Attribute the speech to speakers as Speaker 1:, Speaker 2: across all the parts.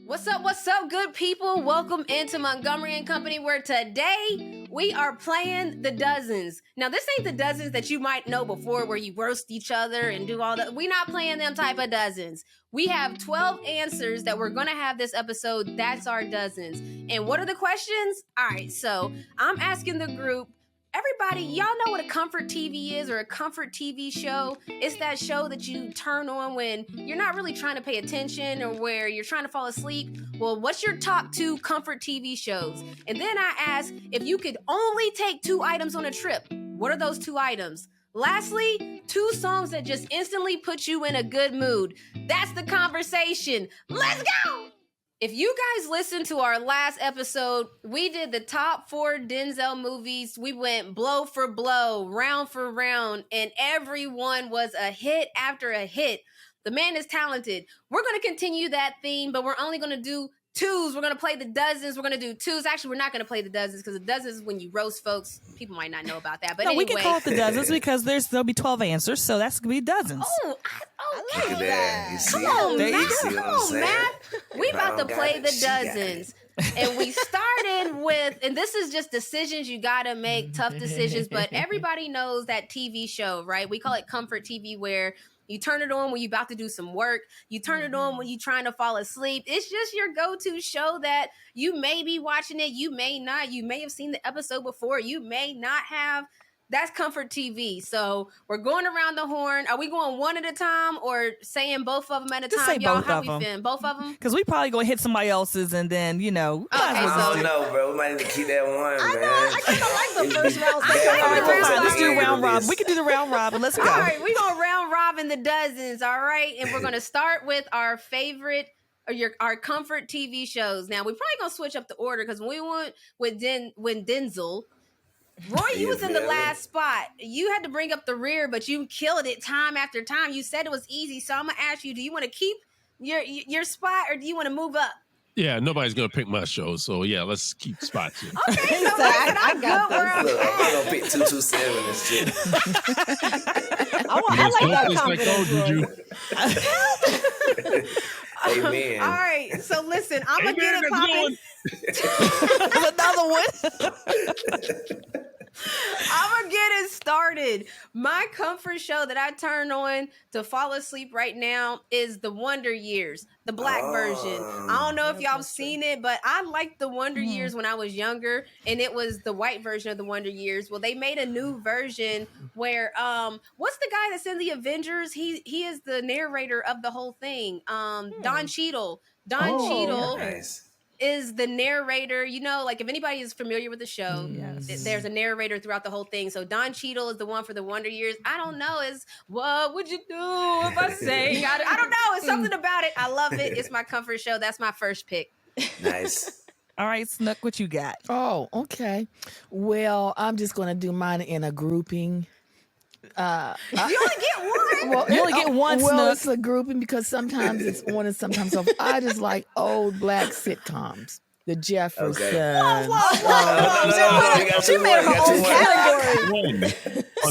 Speaker 1: What's up, good people? Welcome into Montgomery Company, where today we are playing the dozens. Now, this ain't the dozens that you might know before, where you roast each other and do all that. We're not playing them type of dozens. We have 12 answers that we're going to have this episode. That's our dozens. And what are the questions? All right, so I'm asking the group, everybody, y'all know what a comfort TV is, or a comfort TV show? It's that show that you turn on when you're not really trying to pay attention or where you're trying to fall asleep. Well, what's your top 2 comfort TV shows? And then I ask, if you could only take 2 items on a trip, what are those 2 items? Lastly, 2 songs that just instantly put you in a good mood. That's the conversation. Let's go! If you guys listened to our last episode, we did the top 4 Denzel movies. We went blow for blow, round for round, and everyone was a hit after a hit. The man is talented. We're going to continue that theme, but we're only going to do 2s. We're going to play the dozens. We're going to do 2s. Actually, we're not going to play the dozens because the dozens is when you roast folks. People might not know about that. But
Speaker 2: no,
Speaker 1: anyway.
Speaker 2: we can call it the dozens because there'll be 12 answers, so that's going to be dozens.
Speaker 1: Oh, okay.
Speaker 3: Look at that. You see
Speaker 1: Come on,
Speaker 3: it?
Speaker 1: Matt.
Speaker 3: You see what
Speaker 1: Come
Speaker 3: I'm
Speaker 1: on,
Speaker 3: saying?
Speaker 1: Matt. We about to play the
Speaker 3: She got it.
Speaker 1: dozens. And we started with, and this is just decisions you got to make, tough decisions, but everybody knows that TV show, right? We call it comfort TV, where you turn it on when you're about to do some work. You turn it on when you're trying to fall asleep. It's just your go-to show that you may be watching it. You may not. You may have seen the episode before. You may not have. That's comfort TV. So we're going around the horn. Are we going one at a time or saying both of them at a
Speaker 2: Just
Speaker 1: time?
Speaker 2: say
Speaker 1: Y'all,
Speaker 2: both
Speaker 1: how
Speaker 2: of
Speaker 1: we
Speaker 2: them.
Speaker 1: feeling? Both of them?
Speaker 2: Because we probably going to hit somebody else's and then,
Speaker 1: Okay,
Speaker 3: I don't know, bro. We might need to keep that one, man.
Speaker 4: I kind of like the first round.
Speaker 2: Let's do round robin. We can do the round robin. Let's go.
Speaker 1: All right, we're going to round robin the dozens, all right? And we're going to start with our favorite, or our comfort TV shows. Now, we're probably going to switch up the order because when we went with Denzel, Roy, you was in the last spot. You had to bring up the rear, but you killed it time after time. You said it was easy, so I'm going to ask you, do you want to keep your spot or do you want to move up?
Speaker 5: Yeah, nobody's going to pick my show, so yeah, let's keep spots here.
Speaker 1: Okay, so I got where
Speaker 3: Look, I'm not going to pick 227 and shit.
Speaker 4: I like that confidence.
Speaker 3: Amen.
Speaker 1: All right, so listen, I'm going to get it popping.
Speaker 2: Another one.
Speaker 1: I'm going to get it started. My comfort show that I turn on to fall asleep right now is The Wonder Years, the black version. I don't know if y'all have seen it, but I liked The Wonder Years when I was younger, and it was the white version of The Wonder Years. Well, they made a new version where, what's the guy that's in the Avengers? He is the narrator of the whole thing. Don Cheadle. Don Cheadle.
Speaker 3: Nice.
Speaker 1: Is the narrator, you know, like if anybody is familiar with the show, there's a narrator throughout the whole thing. So Don Cheadle is the one for the Wonder Years. I don't know, what would you do if I sang? I don't know. It's something about it. I love it. It's my comfort show. That's my first pick.
Speaker 3: Nice.
Speaker 2: All right, Snook, what you got?
Speaker 4: Oh, okay. Well, I'm just going to do mine in a grouping.
Speaker 1: You only get one.
Speaker 4: Well,
Speaker 2: You only get one,
Speaker 4: Well,
Speaker 2: Snook.
Speaker 4: it's a grouping because sometimes it's on and sometimes off. I just like old black sitcoms. The Jeffersons.
Speaker 3: Okay.
Speaker 4: Oh,
Speaker 3: She made her own
Speaker 5: One.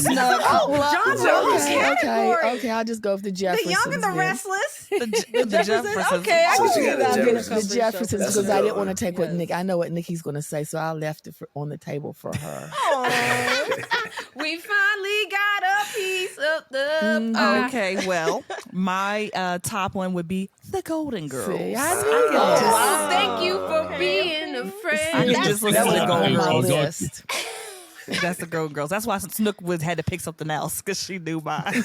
Speaker 4: Snook.
Speaker 1: John's own category.
Speaker 4: Okay, I'll just go with the
Speaker 1: The
Speaker 4: Jeffersons.
Speaker 1: Young and the
Speaker 4: then.
Speaker 1: Restless.
Speaker 2: The Jeffersons.
Speaker 4: Okay, I
Speaker 3: So
Speaker 4: can
Speaker 3: she
Speaker 4: see
Speaker 3: got the
Speaker 4: that.
Speaker 3: Jeffersons.
Speaker 4: The Jeffersons
Speaker 3: That's a
Speaker 4: because I
Speaker 3: good
Speaker 4: didn't want
Speaker 3: one.
Speaker 4: to take what Nick. I know what Nikki's going to say, so I left it on the table for her.
Speaker 1: We finally got a piece of the pie.
Speaker 2: Okay, well, my top one would be The Golden Girls.
Speaker 4: See, I knew
Speaker 1: Oh,
Speaker 4: it.
Speaker 1: well, thank you for being a
Speaker 2: I
Speaker 1: friend.
Speaker 2: can
Speaker 1: That's
Speaker 2: just listen to
Speaker 4: That
Speaker 2: The
Speaker 4: was
Speaker 2: Golden
Speaker 4: on my
Speaker 2: Girls.
Speaker 4: list.
Speaker 2: That's The Golden Girls. That's why Snook had to pick something else because she knew mine.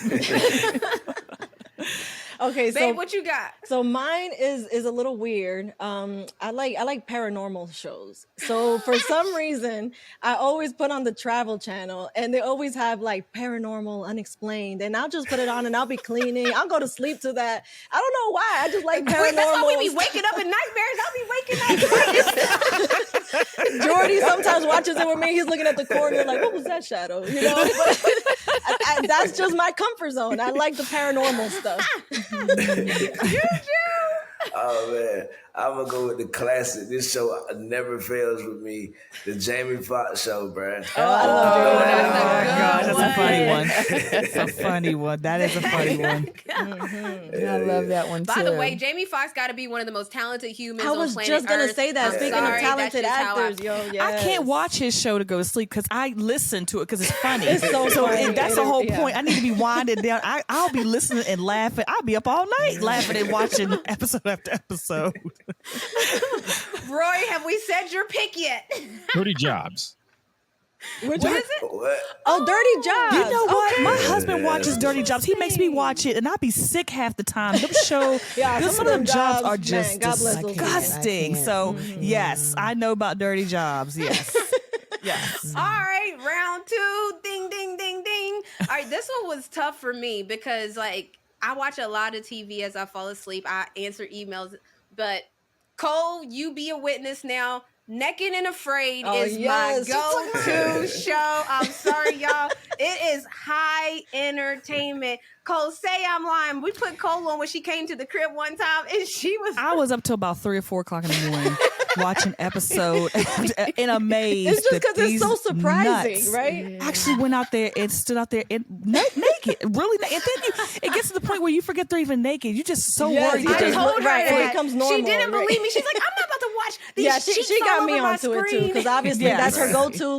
Speaker 6: Okay,
Speaker 1: Babe, what you got?
Speaker 6: so mine is a little weird. I like paranormal shows. So for some reason, I always put on the Travel Channel, and they always have like paranormal, unexplained, and I'll just put it on, and I'll be cleaning. I'll go to sleep to that. I don't know why. I just like paranormal.
Speaker 1: Wait, that's why we be waking up in nightmares. I'll be waking up.
Speaker 6: Jordy sometimes watches it with me. He's looking at the corner like, what was that shadow? You know, but that's just my comfort zone. I like the paranormal stuff.
Speaker 1: Juju.
Speaker 3: Oh man, I'm gonna go with the classic. This show never fails with me. The Jamie Foxx show, bruh.
Speaker 6: Oh, I love Jamie.
Speaker 1: that's a
Speaker 2: Oh
Speaker 1: good
Speaker 2: gosh, that's a funny
Speaker 1: one.
Speaker 2: one. That's a funny one. That is a funny one.
Speaker 4: I love that one too.
Speaker 1: By the way, Jamie Foxx got to be one of the most talented humans
Speaker 6: I
Speaker 1: on
Speaker 6: was
Speaker 1: planet
Speaker 6: just gonna
Speaker 1: Earth.
Speaker 6: say that.
Speaker 1: I'm
Speaker 6: Speaking
Speaker 1: sorry,
Speaker 6: of talented
Speaker 1: that's just how
Speaker 6: actors, yo, yes.
Speaker 2: I can't watch his show to go to sleep because I listen to it because it's funny.
Speaker 6: It's so funny.
Speaker 2: That's the whole
Speaker 6: Yeah.
Speaker 2: point. I need to be winded down. I'll be listening and laughing. I'll be up all night laughing and watching episode after episode.
Speaker 1: Roy, have we said your pick yet?
Speaker 5: Dirty Jobs.
Speaker 6: Which
Speaker 1: What
Speaker 6: one?
Speaker 1: is it?
Speaker 3: What?
Speaker 6: Oh, Dirty Jobs.
Speaker 2: You know what?
Speaker 6: Okay.
Speaker 2: My husband watches Dirty Jobs. He makes me watch it, and I be sick half the time. Them
Speaker 6: Yeah,
Speaker 2: some of them jobs are
Speaker 6: man,
Speaker 2: just
Speaker 6: God bless those people.
Speaker 2: disgusting.
Speaker 4: I can't.
Speaker 2: So yes, I know about Dirty Jobs. Yes, yes.
Speaker 1: All right, round 2. Ding, ding, ding, ding. All right, this one was tough for me because, like, I watch a lot of TV as I fall asleep. I answer emails. But, Cole, you be a witness now. Naked and Afraid is
Speaker 6: yes.
Speaker 1: my go-to show. I'm sorry, y'all. It is high entertainment. Cole, say I'm lying. We put Cole on when she came to the crib one time, and she was...
Speaker 2: I was up till about 3 or 4 o'clock in the morning watching episode in a maze.
Speaker 6: It's just
Speaker 2: that
Speaker 6: because it's so
Speaker 2: these
Speaker 6: surprising,
Speaker 2: nuts
Speaker 6: right?
Speaker 2: actually went out there and stood out there and naked, really naked. And then it gets to the point where you forget they're even naked. You're just so
Speaker 6: Yes,
Speaker 2: worried.
Speaker 6: you
Speaker 2: that
Speaker 1: I
Speaker 2: they-
Speaker 6: just
Speaker 1: told her
Speaker 6: right, it
Speaker 1: that.
Speaker 6: becomes normal,
Speaker 1: She didn't
Speaker 6: right?
Speaker 1: believe me. She's like, I'm not about to watch these
Speaker 6: Yeah,
Speaker 1: sheets
Speaker 6: she got
Speaker 1: all
Speaker 6: me
Speaker 1: over my
Speaker 6: onto it too
Speaker 1: screen.
Speaker 6: because obviously
Speaker 2: Yes.
Speaker 6: that's her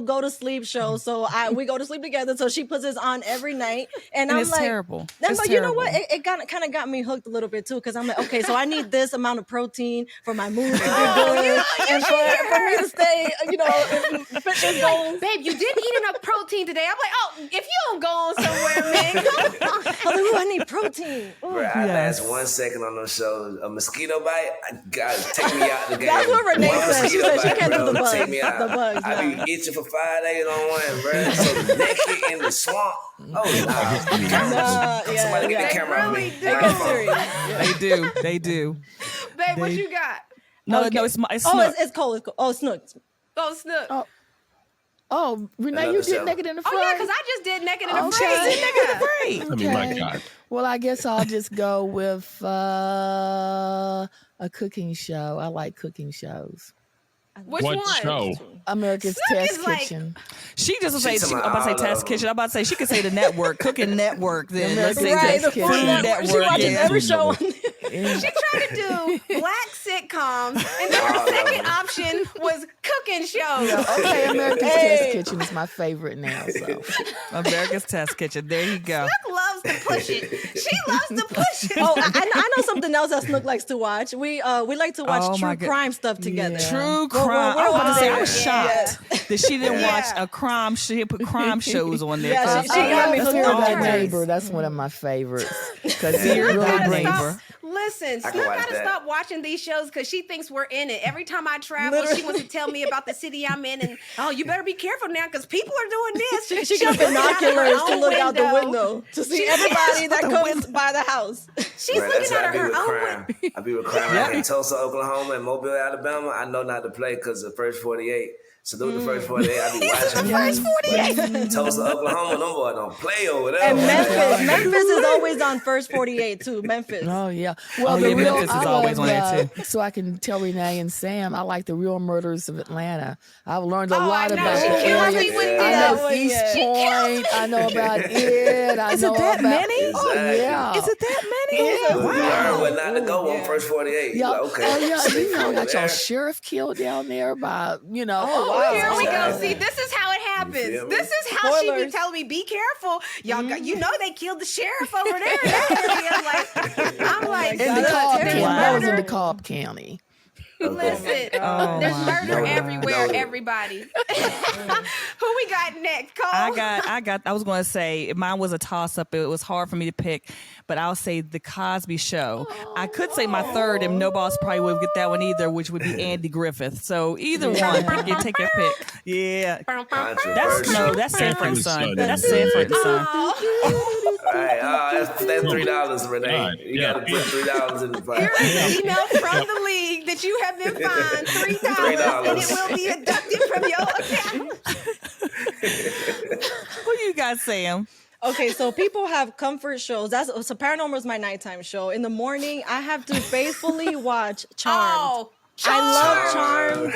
Speaker 6: go sleep show. So we go to sleep together. So she puts this on every night, and I'm
Speaker 2: it's
Speaker 6: like,
Speaker 2: terrible.
Speaker 6: Then,
Speaker 2: It's
Speaker 6: but you know what?
Speaker 2: terrible.
Speaker 6: It kind of got me hooked a little bit too because I'm like, okay, so I need this amount of protein for my mood to be good, and for me to stay, in fitness goals.
Speaker 1: Babe, you didn't eat enough protein today. I'm like, oh, if you don't go on somewhere, man, come on.
Speaker 6: I'm like, ooh, I need protein. Ooh.
Speaker 3: Bruh, I
Speaker 2: Yes.
Speaker 3: last 1 second on those shows. A mosquito bite, God, take me out the game.
Speaker 6: That's what Renee
Speaker 3: One
Speaker 6: said. She
Speaker 3: mosquito
Speaker 6: said she
Speaker 3: bite,
Speaker 6: can't do
Speaker 3: bro,
Speaker 6: the bugs.
Speaker 3: Take me out.
Speaker 6: The bugs,
Speaker 3: I
Speaker 6: nah.
Speaker 3: be itching for 5 days on one, bro. So naked in the swamp. Oh, nah. Somebody get the camera off
Speaker 1: really
Speaker 3: me.
Speaker 1: do.
Speaker 6: It gets serious.
Speaker 2: They do.
Speaker 1: Babe, what
Speaker 2: They-
Speaker 1: you got?
Speaker 2: No,
Speaker 6: Okay.
Speaker 2: no, it's
Speaker 6: Oh,
Speaker 2: Snook.
Speaker 6: it's cold. It's cold. Oh, Snook.
Speaker 1: Oh, Snook.
Speaker 4: Oh, Renee,
Speaker 3: Another
Speaker 4: you did
Speaker 3: show.
Speaker 4: Naked and
Speaker 1: Oh, yeah,
Speaker 4: Afraid?
Speaker 1: because I just did Naked and
Speaker 4: Okay.
Speaker 1: Afraid.
Speaker 5: I mean, my
Speaker 4: Okay.
Speaker 5: God.
Speaker 4: Well, I guess I'll just go with a cooking show. I like cooking shows.
Speaker 1: Which
Speaker 5: What
Speaker 1: one?
Speaker 5: show?
Speaker 4: America's
Speaker 1: Snook
Speaker 4: Test
Speaker 1: is like-
Speaker 4: Kitchen.
Speaker 2: She just
Speaker 3: She
Speaker 2: say
Speaker 3: talking
Speaker 2: I'm about to
Speaker 3: about
Speaker 2: say
Speaker 3: all
Speaker 2: Test
Speaker 3: of
Speaker 2: Kitchen. I'm about to say she could say the network, Cooking Network. Then let's say
Speaker 4: Right,
Speaker 2: Test
Speaker 4: the
Speaker 2: Kitchen.
Speaker 4: Food
Speaker 6: Network. She watches
Speaker 2: yeah.
Speaker 6: every show on
Speaker 1: She tried to do black sitcoms, and then her second option was cooking shows.
Speaker 4: Okay, America's
Speaker 6: Hey.
Speaker 4: Test Kitchen is my favorite now. So
Speaker 2: America's Test Kitchen. There you go.
Speaker 1: Snook loves to push it. She loves to push it.
Speaker 6: Oh, I know something else that Snook likes to watch. We like to watch
Speaker 2: Oh, my
Speaker 6: true
Speaker 2: God.
Speaker 6: crime stuff together.
Speaker 4: Yeah.
Speaker 2: True
Speaker 6: Well,
Speaker 2: crime.
Speaker 6: we're
Speaker 2: I was about to say I
Speaker 6: on
Speaker 2: was
Speaker 6: there.
Speaker 2: shocked that she didn't
Speaker 1: Yeah.
Speaker 2: watch a crime. She put crime shows on there.
Speaker 6: Yeah, she got me hooked
Speaker 4: Fear
Speaker 6: on
Speaker 4: That
Speaker 6: that.
Speaker 4: Neighbor. That's one of my favorites because it
Speaker 2: Fear
Speaker 4: really
Speaker 2: That
Speaker 4: brings.
Speaker 2: Neighbor.
Speaker 1: Listen,
Speaker 3: I can
Speaker 1: Snook
Speaker 3: watch
Speaker 1: gotta
Speaker 3: that.
Speaker 1: stop watching these shows because she thinks we're in it. Every time I travel, she wants to tell me about the city I'm in, and oh, you better be careful now because people are doing this.
Speaker 6: She got
Speaker 1: She's looking out of her
Speaker 6: binoculars to
Speaker 1: own
Speaker 6: look out the window to see everybody that
Speaker 2: the
Speaker 6: comes by the house.
Speaker 1: She's
Speaker 3: Bruh, that's
Speaker 1: looking
Speaker 3: how
Speaker 1: out
Speaker 3: I
Speaker 1: of
Speaker 3: be
Speaker 1: her
Speaker 3: with
Speaker 1: own
Speaker 3: crime.
Speaker 1: window.
Speaker 3: I be with crime out in Tulsa, Oklahoma, and Mobile, Alabama. I know not to play because the first 48. Salute the first 48. I be watching.
Speaker 1: First 48.
Speaker 3: Tulsa, Oklahoma, them boys don't play over there.
Speaker 6: And
Speaker 3: man.
Speaker 6: Memphis is always on first 48 too. Memphis.
Speaker 4: Oh yeah. Well,
Speaker 2: Oh,
Speaker 4: the
Speaker 2: yeah,
Speaker 4: real
Speaker 2: Memphis is
Speaker 4: I
Speaker 2: always
Speaker 4: love,
Speaker 2: on there, too.
Speaker 4: So I can tell Renee and Sam, I like the Real Murders of Atlanta. I've learned a
Speaker 1: Oh,
Speaker 4: lot
Speaker 1: I know.
Speaker 4: about
Speaker 1: She
Speaker 4: the
Speaker 1: kills
Speaker 4: area.
Speaker 1: me with
Speaker 4: I
Speaker 1: that
Speaker 4: know
Speaker 6: one,
Speaker 4: East
Speaker 6: yeah. She
Speaker 4: Point. I know about it. I
Speaker 2: Is
Speaker 4: know
Speaker 2: it that
Speaker 4: about,
Speaker 2: many?
Speaker 4: Oh
Speaker 3: Exactly.
Speaker 4: yeah.
Speaker 2: Is it that many?
Speaker 4: Yeah.
Speaker 3: You learn what not to go on
Speaker 6: Yeah.
Speaker 3: first 48.
Speaker 4: Yeah.
Speaker 3: Like, okay.
Speaker 4: Oh yeah. You know,
Speaker 3: Over
Speaker 4: got your
Speaker 3: there.
Speaker 4: sheriff killed down there by
Speaker 6: wow.
Speaker 1: Here we go.
Speaker 3: Exactly.
Speaker 1: See, this is how it happens.
Speaker 3: You feel me?
Speaker 1: This is how she be
Speaker 6: Spoilers.
Speaker 1: telling me, be careful. Y'all got, you know they killed the sheriff over there in that area. Like, I'm like,
Speaker 4: in
Speaker 6: God,
Speaker 4: DeKalb
Speaker 6: that's
Speaker 4: County.
Speaker 6: terrible.
Speaker 4: That was in
Speaker 1: murder.
Speaker 4: DeKalb County.
Speaker 1: Listen,
Speaker 2: Oh,
Speaker 1: there's
Speaker 2: my
Speaker 1: murder
Speaker 2: God.
Speaker 1: everywhere,
Speaker 3: No.
Speaker 1: everybody. Who we got next, Cole?
Speaker 2: I was going to say mine was a toss up. It was hard for me to pick, but I'll say the Cosby Show. I could say my third, and no boss probably wouldn't get that one either, which would be Andy Griffith. So either one, you take your pick. Yeah. That's
Speaker 3: Controversial.
Speaker 2: that's Sanford and Son.
Speaker 5: Son.
Speaker 2: That's Sanford and Son.
Speaker 1: Oh,
Speaker 3: All right, that's $3, Renee.
Speaker 5: All right,
Speaker 3: You
Speaker 5: yeah.
Speaker 3: got to put $3 in the
Speaker 1: here
Speaker 3: pot.
Speaker 1: is an email from the league that you have been fined $3, and it will be deducted from your account.
Speaker 2: Who you got, Sam?
Speaker 6: Okay, so people have comfort shows. So Paranormal is my nighttime show. In the morning, I have to faithfully watch Charmed.
Speaker 1: Oh,
Speaker 6: I love Charmed.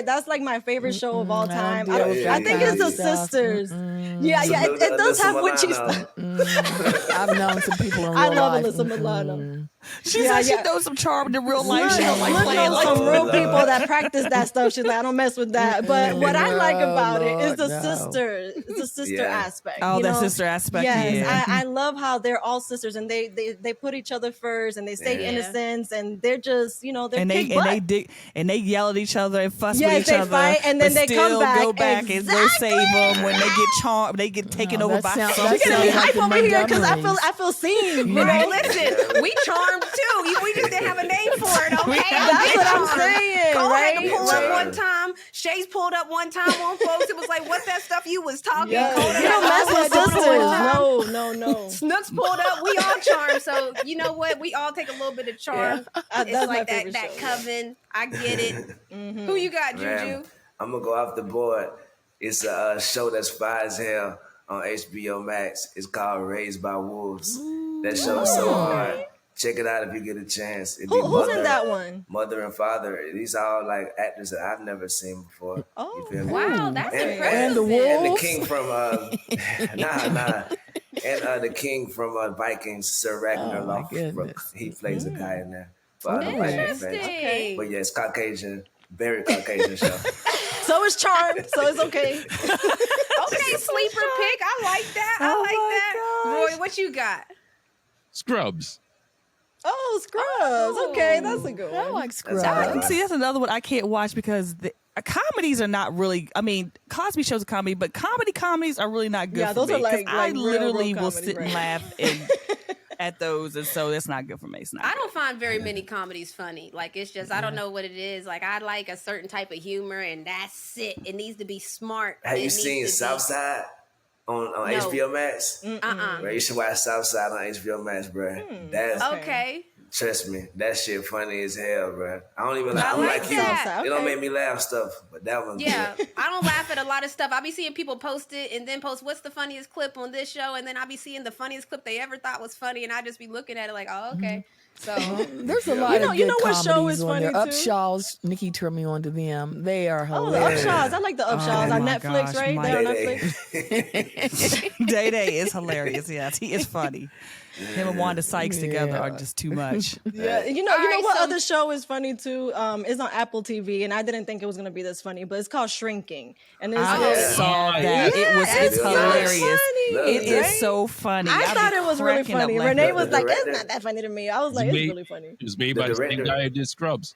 Speaker 6: That's like my favorite show of all time. I think it's the sisters. Yeah, it does have witchy stuff.
Speaker 4: I've known some people in real
Speaker 6: I love
Speaker 4: life.
Speaker 6: Alyssa Milano.
Speaker 2: She said she knows some Charmed in real life. She don't like
Speaker 6: Look
Speaker 2: playing
Speaker 6: up some
Speaker 2: like
Speaker 6: real people that practice that stuff. She's like, I don't mess with that. But what I like about it is the sister aspect.
Speaker 2: Oh, that sister aspect.
Speaker 6: Yes,
Speaker 2: Yeah.
Speaker 6: I love how they're all sisters and they put each other first and they say innocence and they're just they're
Speaker 2: and they yell at each other and fuss with each
Speaker 6: they
Speaker 2: other,
Speaker 6: fight and then
Speaker 2: but
Speaker 6: they
Speaker 2: still
Speaker 6: come back.
Speaker 2: go back and go save them when they get charmed. They get taken over by something.
Speaker 6: You're gonna be hype over here because
Speaker 4: Montgomerys.
Speaker 6: I feel seen.
Speaker 1: right. Listen, we charmed too. We just didn't have a name for it. Okay,
Speaker 6: That's what I'm saying.
Speaker 1: Cole
Speaker 6: right?
Speaker 1: had to pull up one time. Shay's pulled up one time on folks. It was like, what's that stuff you was talking?
Speaker 6: Yeah.
Speaker 1: Cole
Speaker 6: You
Speaker 1: had
Speaker 6: don't mess with
Speaker 1: one
Speaker 6: sisters.
Speaker 1: time.
Speaker 6: No.
Speaker 1: Snooks pulled up. We all charmed. So you know what? We all take a little bit of charm.
Speaker 6: That's
Speaker 1: It's
Speaker 6: my
Speaker 1: like
Speaker 6: favorite
Speaker 1: that
Speaker 6: show.
Speaker 1: coven. I get it. Who you got, Juju?
Speaker 3: Man, I'm gonna go off the board. It's a show that's fire as hell on HBO Max. It's called Raised by Wolves. That show is so hard. Check it out if you get a chance.
Speaker 6: Who's in that one?
Speaker 3: Mother and father. These are all like actors that I've never seen before.
Speaker 6: Oh,
Speaker 3: You feel me?
Speaker 1: Wow, that's impressive.
Speaker 4: And the
Speaker 1: then.
Speaker 3: And the
Speaker 4: wolves.
Speaker 3: king from And the king from Vikings, Sir Ragnar
Speaker 4: goodness.
Speaker 3: Lothbrok. He plays a guy in there. For the Viking fans.
Speaker 1: Interesting.
Speaker 3: But yeah, it's Caucasian, very Caucasian show.
Speaker 6: so it's Charmed, so it's okay.
Speaker 1: Okay, sleeper pick. I like that. I like that. Roy, what you got?
Speaker 5: Scrubs.
Speaker 6: Oh, Scrubs. Okay, that's a good
Speaker 4: I
Speaker 6: one.
Speaker 4: like Scrubs.
Speaker 2: See, that's another one I can't watch because the comedies are not really. I mean, Cosby shows a comedy, but comedies are really not good.
Speaker 6: Yeah,
Speaker 2: for
Speaker 6: those
Speaker 2: me,
Speaker 6: are like
Speaker 2: I
Speaker 6: real
Speaker 2: literally will
Speaker 6: comedy,
Speaker 2: sit and
Speaker 6: right?
Speaker 2: laugh at those, and so that's not good for me. It's not.
Speaker 1: I don't find very many comedies funny. Like, it's just, I don't know what it is. Like, I like a certain type of humor, and that's it. It needs to be smart.
Speaker 3: Have
Speaker 1: It
Speaker 3: you
Speaker 1: needs
Speaker 3: seen
Speaker 1: to be-
Speaker 3: Southside on
Speaker 1: No.
Speaker 3: HBO Max? Bro, you should watch Southside on HBO Max, bro. That's
Speaker 1: Okay.
Speaker 3: trust me, that shit funny as hell, bro. I don't even
Speaker 1: I
Speaker 3: I'm
Speaker 1: like
Speaker 3: like you.
Speaker 1: that.
Speaker 3: It don't
Speaker 6: Okay.
Speaker 3: make me laugh stuff, but that one.
Speaker 1: Yeah,
Speaker 3: good.
Speaker 1: I don't laugh at a lot of stuff. I be seeing people post it and then post what's the funniest clip on this show, and then I be seeing the funniest clip they ever thought was funny, and I just be looking at it like, oh, okay. So
Speaker 4: There's a lot of
Speaker 6: you
Speaker 4: good
Speaker 6: know what show
Speaker 4: comedies
Speaker 6: is
Speaker 4: on there.
Speaker 6: funny, too?
Speaker 4: Upshaws, Nikki turned me on to them. They are
Speaker 6: Oh, the
Speaker 4: hilarious.
Speaker 6: Upshaws. I like the Upshaws on
Speaker 2: my
Speaker 6: Netflix,
Speaker 2: gosh,
Speaker 6: right?
Speaker 2: Mike.
Speaker 6: They're on
Speaker 3: Day
Speaker 6: Netflix.
Speaker 2: Day Day is hilarious. Yes, he is funny. Him and Wanda Sykes together are just too much.
Speaker 6: Yeah, you know
Speaker 1: right,
Speaker 6: what
Speaker 1: so-
Speaker 6: other show is funny too? It's on Apple TV, and I didn't think it was gonna be this funny, but it's called Shrinking, and it's
Speaker 2: I
Speaker 3: Yeah.
Speaker 2: saw that. It's
Speaker 3: so
Speaker 2: hilarious.
Speaker 6: funny,
Speaker 2: It is
Speaker 6: right?
Speaker 2: so funny.
Speaker 6: I
Speaker 2: I've
Speaker 6: thought
Speaker 2: been
Speaker 6: it was really
Speaker 2: cracking up
Speaker 6: funny.
Speaker 2: laughing.
Speaker 6: Renee was
Speaker 3: The
Speaker 6: like, "It's
Speaker 3: director-
Speaker 6: not that funny to me." I was like, "It's really funny."
Speaker 5: It was made
Speaker 3: The
Speaker 5: by the same
Speaker 3: director-
Speaker 5: guy who did Scrubs.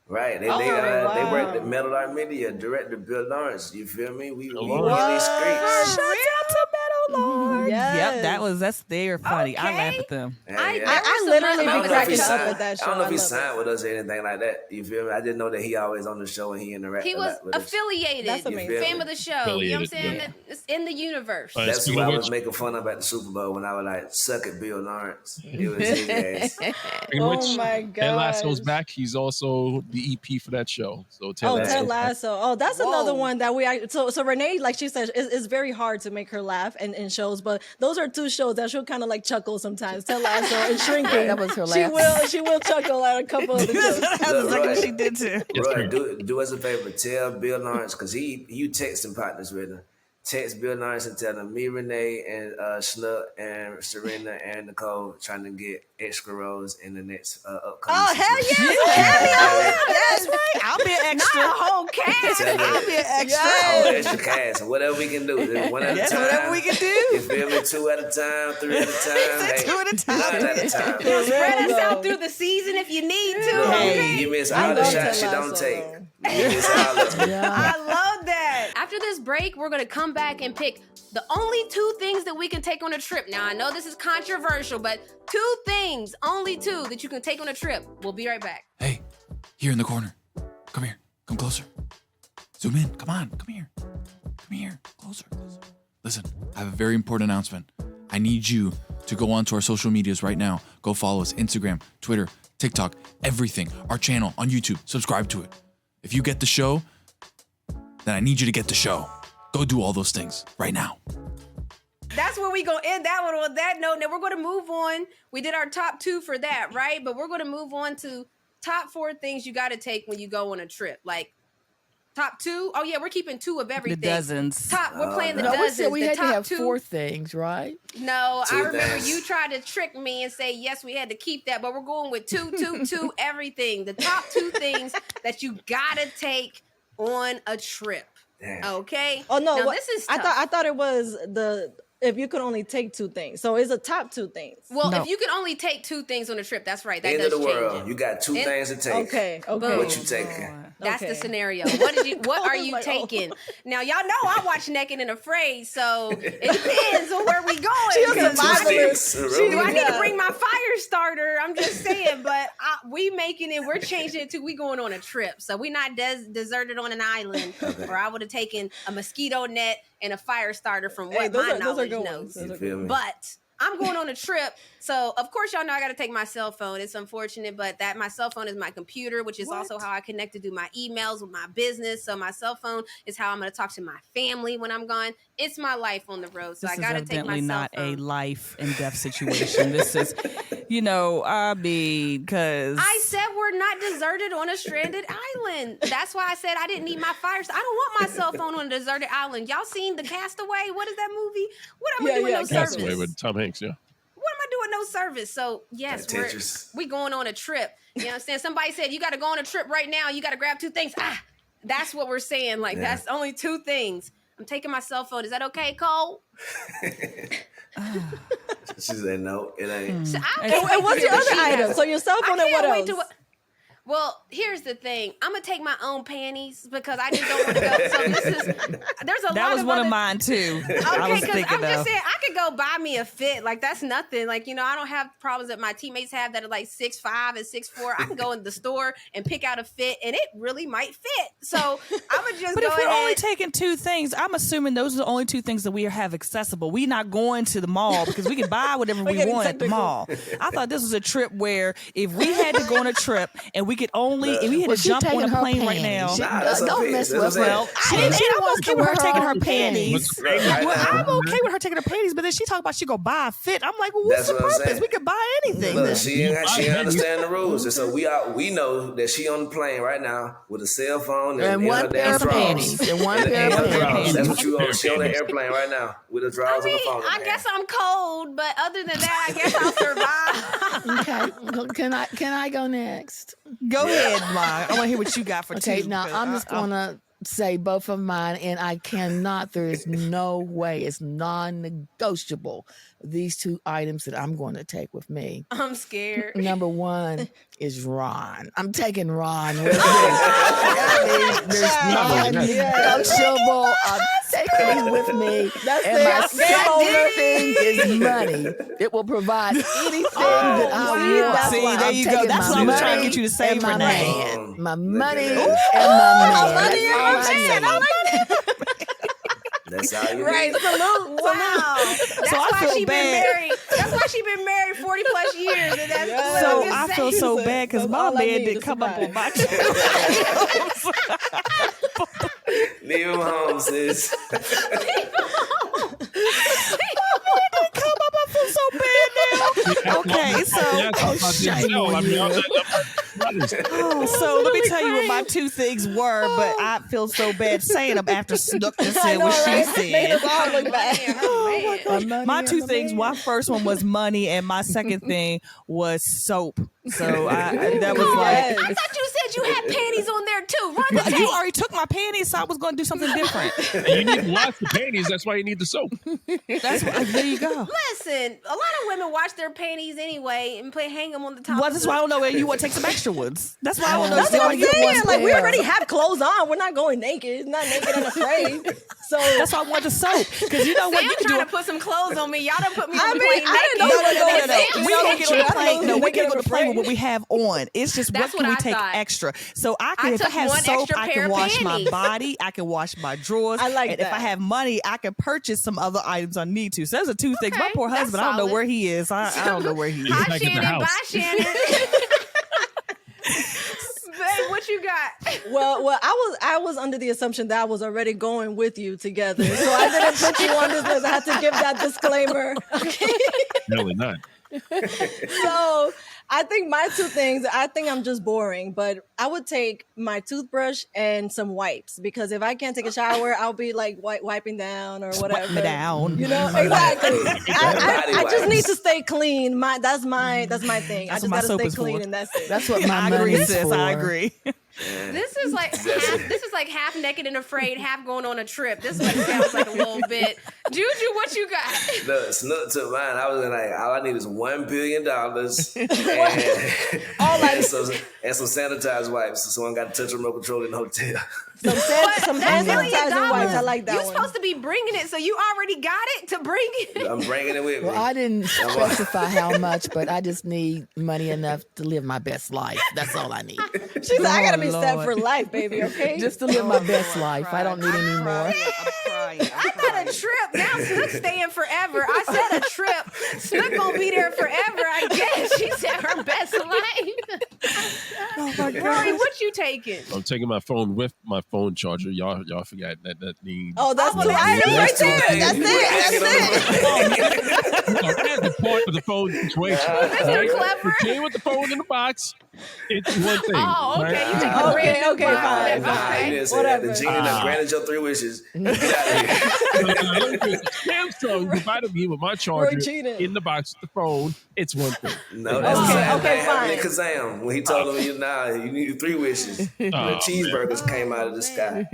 Speaker 3: Right. They
Speaker 6: wow.
Speaker 3: worked at Metal Art Media, director Bill Lawrence. You feel me? We
Speaker 5: Lawrence.
Speaker 3: in these streets.
Speaker 2: Shout out to Metal Lord.
Speaker 6: Yes.
Speaker 2: Yep, they're funny. I laugh at them.
Speaker 3: Yeah,
Speaker 1: I-
Speaker 3: yeah.
Speaker 6: I
Speaker 1: some
Speaker 6: literally
Speaker 3: I
Speaker 6: be
Speaker 3: don't know if
Speaker 6: cracking
Speaker 3: he
Speaker 6: up
Speaker 3: signed-
Speaker 6: at that show.
Speaker 3: I don't know if he
Speaker 6: love it.
Speaker 3: signed with us or anything like that. You feel me? I didn't know that he always on the show and he interacted.
Speaker 1: he was
Speaker 3: with us.
Speaker 1: affiliated.
Speaker 6: That's amazing.
Speaker 1: Fan of the show. You know what I'm saying?
Speaker 5: Affiliated,
Speaker 1: It's in the universe.
Speaker 3: That's
Speaker 5: Speaking
Speaker 3: what
Speaker 5: of
Speaker 3: I was
Speaker 5: which-
Speaker 3: making fun of at the Super Bowl when I was like, "Suck it, Bill Lawrence." It was his ass.
Speaker 5: Speaking of
Speaker 6: Oh
Speaker 5: which,
Speaker 6: my
Speaker 5: Ted Lasso's
Speaker 6: gosh.
Speaker 5: back. He's also the EP for that show. So Ted
Speaker 6: Oh,
Speaker 5: Lasso.
Speaker 6: Ted Lasso. Oh, that's
Speaker 1: Whoa.
Speaker 6: another one that so Renee, like she said, it's very hard to make her laugh in shows, but those are two shows that she'll kind of like chuckle sometimes. Ted Lasso and Shrinking.
Speaker 4: That was her laugh.
Speaker 6: She will chuckle at a couple of the jokes.
Speaker 2: That's
Speaker 3: Look,
Speaker 2: exactly what
Speaker 3: Roy.
Speaker 2: she did too.
Speaker 3: Bro, do us a favor. Tell Bill Lawrence, because you texting partners with him. Text Bill Lawrence and tell him me, Renee, and Snook, and Serena, and Nicole trying to get extra roles in the next upcoming
Speaker 6: Oh,
Speaker 3: season.
Speaker 6: hell yes!
Speaker 2: That's right. I'll be an extra.
Speaker 1: Not a whole cast.
Speaker 3: Tell them
Speaker 2: I'll be an extra.
Speaker 3: all extra cast, whatever we can do. One at a
Speaker 2: Yes,
Speaker 3: time.
Speaker 2: whatever we can do.
Speaker 3: You feel me? 2 at a time, 3 at a time. Hey,
Speaker 2: 2 at a time.
Speaker 3: 9 at a time.
Speaker 1: Spread us
Speaker 6: Real
Speaker 1: out
Speaker 6: though.
Speaker 1: through the season if you need to.
Speaker 3: Look,
Speaker 2: Hey.
Speaker 3: you miss
Speaker 6: I
Speaker 3: all the
Speaker 6: love
Speaker 3: shots you
Speaker 6: Ted
Speaker 3: don't
Speaker 6: Lasso,
Speaker 3: take.
Speaker 6: though.
Speaker 3: You miss all of them.
Speaker 4: Yeah.
Speaker 1: I love that. After this break, we're going to come back and pick the only 2 things that we can take on a trip. Now, I know this is controversial, but 2 things, only 2 that you can take on a trip. We'll be right back.
Speaker 7: Hey, here in the corner. Come here. Come closer. Zoom in. Come on. Come here. Come here. Closer. Listen, I have a very important announcement. I need you to go onto our social medias right now. Go follow us. Instagram, Twitter, TikTok, everything. Our channel on YouTube. Subscribe to it. If you get the show, then I need you to get the show. Go do all those things right now.
Speaker 1: that's where we gonna end that one on that note. Now we're gonna move on. We did our top 2 for that, right? But we're gonna move on to top 4 things you got to take when you go on a trip. Like top 2. Oh yeah, we're keeping 2 of everything.
Speaker 2: The dozens.
Speaker 1: We're playing the
Speaker 4: No, we
Speaker 1: dozens.
Speaker 4: said we
Speaker 1: the
Speaker 4: had to
Speaker 1: top
Speaker 4: have
Speaker 1: 2.
Speaker 4: 4 things, right?
Speaker 1: No, I
Speaker 3: 2
Speaker 1: remember
Speaker 3: things.
Speaker 1: you tried to trick me and say yes, we had to keep that, but we're going with 2 everything. The top 2 things that you gotta take on a trip.
Speaker 3: Damn.
Speaker 1: Okay.
Speaker 6: Oh no,
Speaker 1: Now,
Speaker 6: what-
Speaker 1: this is
Speaker 6: I
Speaker 1: tough.
Speaker 6: thought it was the if you could only take 2 things. So it's a top 2 things.
Speaker 1: Well,
Speaker 2: No.
Speaker 1: if you can only take 2 things on a trip, that's right. That
Speaker 3: End
Speaker 1: does
Speaker 3: of the
Speaker 1: change
Speaker 3: world.
Speaker 1: it.
Speaker 3: You got 2 things to take.
Speaker 6: Okay.
Speaker 1: Boom.
Speaker 3: What you taking?
Speaker 1: That's the
Speaker 6: Okay.
Speaker 1: scenario. What are you
Speaker 6: Like, oh.
Speaker 1: taking? Now, y'all know I watch Naked and Afraid, so it depends on where we going.
Speaker 6: She a
Speaker 1: Do I need to bring-
Speaker 6: survivalist.
Speaker 1: Do I need to
Speaker 6: Yeah.
Speaker 1: bring my fire starter? I'm just saying, but we making it. We're changing it to we going on a trip, so we not deserted on an island. Or I would have taken a mosquito net and a fire starter from what
Speaker 6: Hey, those
Speaker 1: my
Speaker 6: are
Speaker 1: knowledge
Speaker 6: good
Speaker 1: knows.
Speaker 6: ones. Those
Speaker 3: You
Speaker 6: are
Speaker 3: feel me?
Speaker 1: But I'm going on a trip, so of course y'all know I got to take my cell phone. It's unfortunate, but that my cell phone is my computer, which is also how I connect to do my emails with my business. So my cell phone is how I'm going to talk to my family when I'm gone. It's my life on the road, so
Speaker 2: This
Speaker 1: I
Speaker 2: is
Speaker 1: got to take my
Speaker 2: evidently
Speaker 1: cell
Speaker 2: not
Speaker 1: phone.
Speaker 2: a life and death situation. This is, I mean, because
Speaker 1: I said we're not deserted on a stranded island. That's why I said I didn't need my fire. I don't want my cell phone on a deserted island. Y'all seen The Castaway? What is that movie? What am I doing no
Speaker 5: Castaway
Speaker 1: service?
Speaker 5: with Tom Hanks, yeah.
Speaker 1: What am I doing no service? So yes,
Speaker 3: Like Tetris.
Speaker 1: we going on a trip. You know what I'm saying? Somebody said you got to go on a trip right now. You got to grab 2 things. That's what we're saying. Like
Speaker 3: Yeah.
Speaker 1: that's only 2 things. I'm taking my cell phone. Is that okay, Cole?
Speaker 3: She said no, it ain't.
Speaker 1: So I
Speaker 2: And
Speaker 1: can't wait
Speaker 6: And what's
Speaker 1: to
Speaker 6: your
Speaker 1: hear what
Speaker 6: other
Speaker 1: she
Speaker 6: item?
Speaker 1: has.
Speaker 6: So your cell phone
Speaker 1: I
Speaker 6: and what
Speaker 1: can't wait
Speaker 6: else?
Speaker 1: to. Well, here's the thing. I'm gonna take my own panties because I just don't want to go. So this is there's a
Speaker 2: that
Speaker 1: lot
Speaker 2: was
Speaker 1: of
Speaker 2: one
Speaker 1: other,
Speaker 2: of mine too. I
Speaker 1: Okay,
Speaker 2: was
Speaker 1: because
Speaker 2: thinking
Speaker 1: I'm just
Speaker 2: of.
Speaker 1: saying I could go buy me a fit. Like that's nothing. Like I don't have problems that my teammates have that are like 6'5" and 6'4". I can go in the store and pick out a fit, and it really might fit. So I'm gonna just
Speaker 2: But
Speaker 1: go
Speaker 2: if we're
Speaker 1: ahead.
Speaker 2: only taking 2 things, I'm assuming those are the only 2 things that we have accessible. We're not going to the mall because we can buy whatever we
Speaker 6: getting
Speaker 2: want at the
Speaker 6: technical.
Speaker 2: mall. I thought this was a trip where if we had to go on a trip and we could only, if we had
Speaker 4: Well,
Speaker 2: to
Speaker 4: she
Speaker 2: jump on
Speaker 4: taking
Speaker 2: a
Speaker 4: her
Speaker 2: plane right
Speaker 4: panties.
Speaker 2: now.
Speaker 3: Nah, that's her
Speaker 4: Don't
Speaker 3: pick.
Speaker 4: mess
Speaker 3: That's
Speaker 4: with
Speaker 3: what I'm
Speaker 2: Well,
Speaker 3: saying.
Speaker 2: I'm okay with her taking her panties.
Speaker 5: What's
Speaker 3: Right
Speaker 2: Well,
Speaker 3: now.
Speaker 2: I'm okay with her taking her panties, but then she talked about she gonna buy a fit. I'm like, well, what's
Speaker 3: That's
Speaker 2: the
Speaker 3: what I'm
Speaker 2: purpose?
Speaker 3: saying.
Speaker 2: We could buy anything.
Speaker 3: Look, she understand the rules, and so we know that she on the plane right now with a cell phone
Speaker 4: And
Speaker 3: in
Speaker 4: one
Speaker 3: her
Speaker 4: pair
Speaker 3: damn
Speaker 4: of
Speaker 3: drawers.
Speaker 4: panties. And one
Speaker 3: And
Speaker 4: pair of
Speaker 3: her
Speaker 4: panties.
Speaker 3: drawers. That's what you
Speaker 5: Pair
Speaker 3: on.
Speaker 5: of
Speaker 3: She on the
Speaker 5: panties.
Speaker 3: airplane right now with her
Speaker 1: I
Speaker 3: drawers
Speaker 1: mean,
Speaker 3: on the phone. in
Speaker 1: I
Speaker 3: her
Speaker 1: guess
Speaker 3: hand.
Speaker 1: I'm cold, but other than that, I guess I'll survive.
Speaker 4: Okay. Can I go next?
Speaker 2: Go ahead, Ma. I want to hear what you got for
Speaker 4: Okay,
Speaker 2: 2.
Speaker 4: now
Speaker 2: because
Speaker 4: I'm just gonna say both of mine, and I cannot. There is no way. It's non-negotiable. These 2 items that I'm going to take with me.
Speaker 1: I'm scared.
Speaker 4: Number 1 is Ron. I'm taking Ron with me. I mean, there's non-negotiable. I'm taking him with me. And my second thing is money. It will provide anything that I
Speaker 1: wow.
Speaker 4: want.
Speaker 2: See, there
Speaker 4: I'm
Speaker 2: you go.
Speaker 4: taking
Speaker 2: That's
Speaker 4: my
Speaker 2: what I was trying to
Speaker 4: money
Speaker 2: get you to say,
Speaker 4: and my
Speaker 2: Renee.
Speaker 4: man. My money and
Speaker 3: Look
Speaker 4: my
Speaker 3: at
Speaker 4: man. That's all I need.
Speaker 3: That's how you
Speaker 6: Right.
Speaker 3: need.
Speaker 6: Salute.
Speaker 1: Wow. That's
Speaker 2: I
Speaker 1: why
Speaker 2: feel
Speaker 1: she
Speaker 2: bad.
Speaker 1: been married. That's why she been married 40 plus years. And that's what
Speaker 2: So
Speaker 1: I'm
Speaker 2: I
Speaker 1: just
Speaker 2: feel
Speaker 1: saying.
Speaker 2: so bad because
Speaker 6: That's
Speaker 2: my
Speaker 6: all I
Speaker 2: man
Speaker 6: need
Speaker 2: didn't
Speaker 6: to
Speaker 2: come up on my
Speaker 3: Leave him home, sis.
Speaker 2: I feel so bad now. Okay, so let me tell you what my 2 things were, but I feel so bad saying them after Snook just said what she
Speaker 6: Making us
Speaker 2: said.
Speaker 6: all look bad.
Speaker 2: My 2 things, my first one was money, and my second thing was soap. So that was like,
Speaker 1: I thought you said you had panties on there too. Run the
Speaker 2: you
Speaker 1: tape.
Speaker 2: already took my panties, so I was going to do something different.
Speaker 5: You need to wash the panties. That's why you need the soap.
Speaker 2: That's there you go.
Speaker 1: Listen, a lot of women wash their panties anyway and hang them on the top.
Speaker 2: Well,
Speaker 1: of
Speaker 2: that's
Speaker 1: the-
Speaker 2: why I don't know where you want to take some extra ones. That's why I don't know.
Speaker 6: That's what I'm
Speaker 4: get
Speaker 6: saying.
Speaker 4: one
Speaker 6: Like we
Speaker 4: pair.
Speaker 6: already have clothes on. We're not going naked. Not naked and afraid. So
Speaker 2: That's why I want the soap, because you know what
Speaker 1: Sam
Speaker 2: you can
Speaker 1: trying
Speaker 2: do.
Speaker 1: to put some clothes on me. Y'all done put me
Speaker 6: I
Speaker 1: on the
Speaker 6: mean,
Speaker 1: plane
Speaker 6: I didn't know
Speaker 1: naked.
Speaker 6: you were going
Speaker 1: Sam
Speaker 6: naked.
Speaker 2: We
Speaker 1: said
Speaker 2: don't get on the
Speaker 1: you-
Speaker 2: plane. No, we
Speaker 6: Naked
Speaker 2: can go
Speaker 6: on
Speaker 2: to
Speaker 6: the
Speaker 2: the plane with
Speaker 6: plane.
Speaker 2: what we have on. It's just
Speaker 1: That's
Speaker 2: what can
Speaker 1: what
Speaker 2: we
Speaker 1: I
Speaker 2: take
Speaker 1: thought.
Speaker 2: extra? So I
Speaker 1: I
Speaker 2: can, if I
Speaker 1: took
Speaker 2: have
Speaker 1: one
Speaker 2: soap,
Speaker 1: extra
Speaker 2: I
Speaker 1: pair
Speaker 2: can
Speaker 1: of
Speaker 2: wash my
Speaker 1: panties.
Speaker 2: body. I can wash my drawers.
Speaker 6: I like
Speaker 2: and if I
Speaker 6: that.
Speaker 2: have money, I can purchase some other items I need to. So those are 2 things. My
Speaker 1: Okay,
Speaker 2: poor
Speaker 1: that's
Speaker 2: husband, I don't know
Speaker 1: solid.
Speaker 2: where he is. I don't know where he is.
Speaker 5: He's
Speaker 1: Hi,
Speaker 5: back at the
Speaker 1: Shannon.
Speaker 5: house.
Speaker 1: Bye, Shannon. Babe, what you you got?
Speaker 6: Well, I was under the assumption that I was already going with you together, so I didn't put you on this list. I had to give that disclaimer. Okay.
Speaker 5: Really not.
Speaker 6: So I think my two things, I think I'm just boring, but I would take my toothbrush and some wipes, because if I can't take a shower, I'll be like wiping down or whatever.
Speaker 2: Wipe me down.
Speaker 6: You know, exactly. I just
Speaker 3: wipes.
Speaker 6: need to stay clean. That's my thing.
Speaker 2: That's
Speaker 6: I just
Speaker 2: what my
Speaker 6: gotta
Speaker 2: soap
Speaker 6: stay
Speaker 2: is
Speaker 6: clean,
Speaker 2: for.
Speaker 6: and that's it.
Speaker 4: That's what my
Speaker 2: I
Speaker 4: money
Speaker 2: agree,
Speaker 4: is
Speaker 2: sis.
Speaker 4: for.
Speaker 2: I agree.
Speaker 1: This is like half naked and afraid, half going on a trip. This is what it sounds like a little bit. Juju, what you got?
Speaker 3: Look, Snook took mine. I was like, all I need is $1 billion and some sanitized wipes, so I got to touch remote control in the hotel.
Speaker 6: Some hand sanitizer wipes. I like that
Speaker 1: You're
Speaker 6: one.
Speaker 1: supposed to be bringing it, so you already got it to bring it.
Speaker 3: I'm bringing it with me.
Speaker 4: Well, I didn't specify how much, but I just need money enough to live my best life. That's all I need.
Speaker 6: She's like, I gotta be set
Speaker 2: Lord.
Speaker 6: for life, baby. Okay.
Speaker 4: Just to live my best life. I don't need any more.
Speaker 2: I'm crying.
Speaker 1: I said a trip. Now Snook's staying forever. I said a trip. Snook gonna be there forever, I guess. She said her best life.
Speaker 2: Oh my
Speaker 1: Rory,
Speaker 2: God.
Speaker 1: what you taking?
Speaker 5: I'm taking my phone with my phone charger. Y'all forgot that needs.
Speaker 6: Oh, that's two items right there. That's it.
Speaker 5: That's the point of the phone situation.
Speaker 1: Mr. Clever.
Speaker 5: It came with the phone in the box. It's one thing.
Speaker 1: Oh, okay.
Speaker 5: right?
Speaker 1: You take a brand new
Speaker 6: Okay,
Speaker 1: box.
Speaker 6: fine.
Speaker 3: Nah, you didn't say
Speaker 6: Whatever.
Speaker 3: that. The genie done granted your 3 wishes. Get out of here.
Speaker 5: Samsung provided me with my charger
Speaker 6: cheating.
Speaker 5: in the box with the phone. It's one thing.
Speaker 3: No, that's the
Speaker 6: Okay,
Speaker 3: same
Speaker 6: okay,
Speaker 3: thing happened to
Speaker 6: fine.
Speaker 3: Kazam when he told him, you need 3 wishes. The cheeseburgers came out of the sky.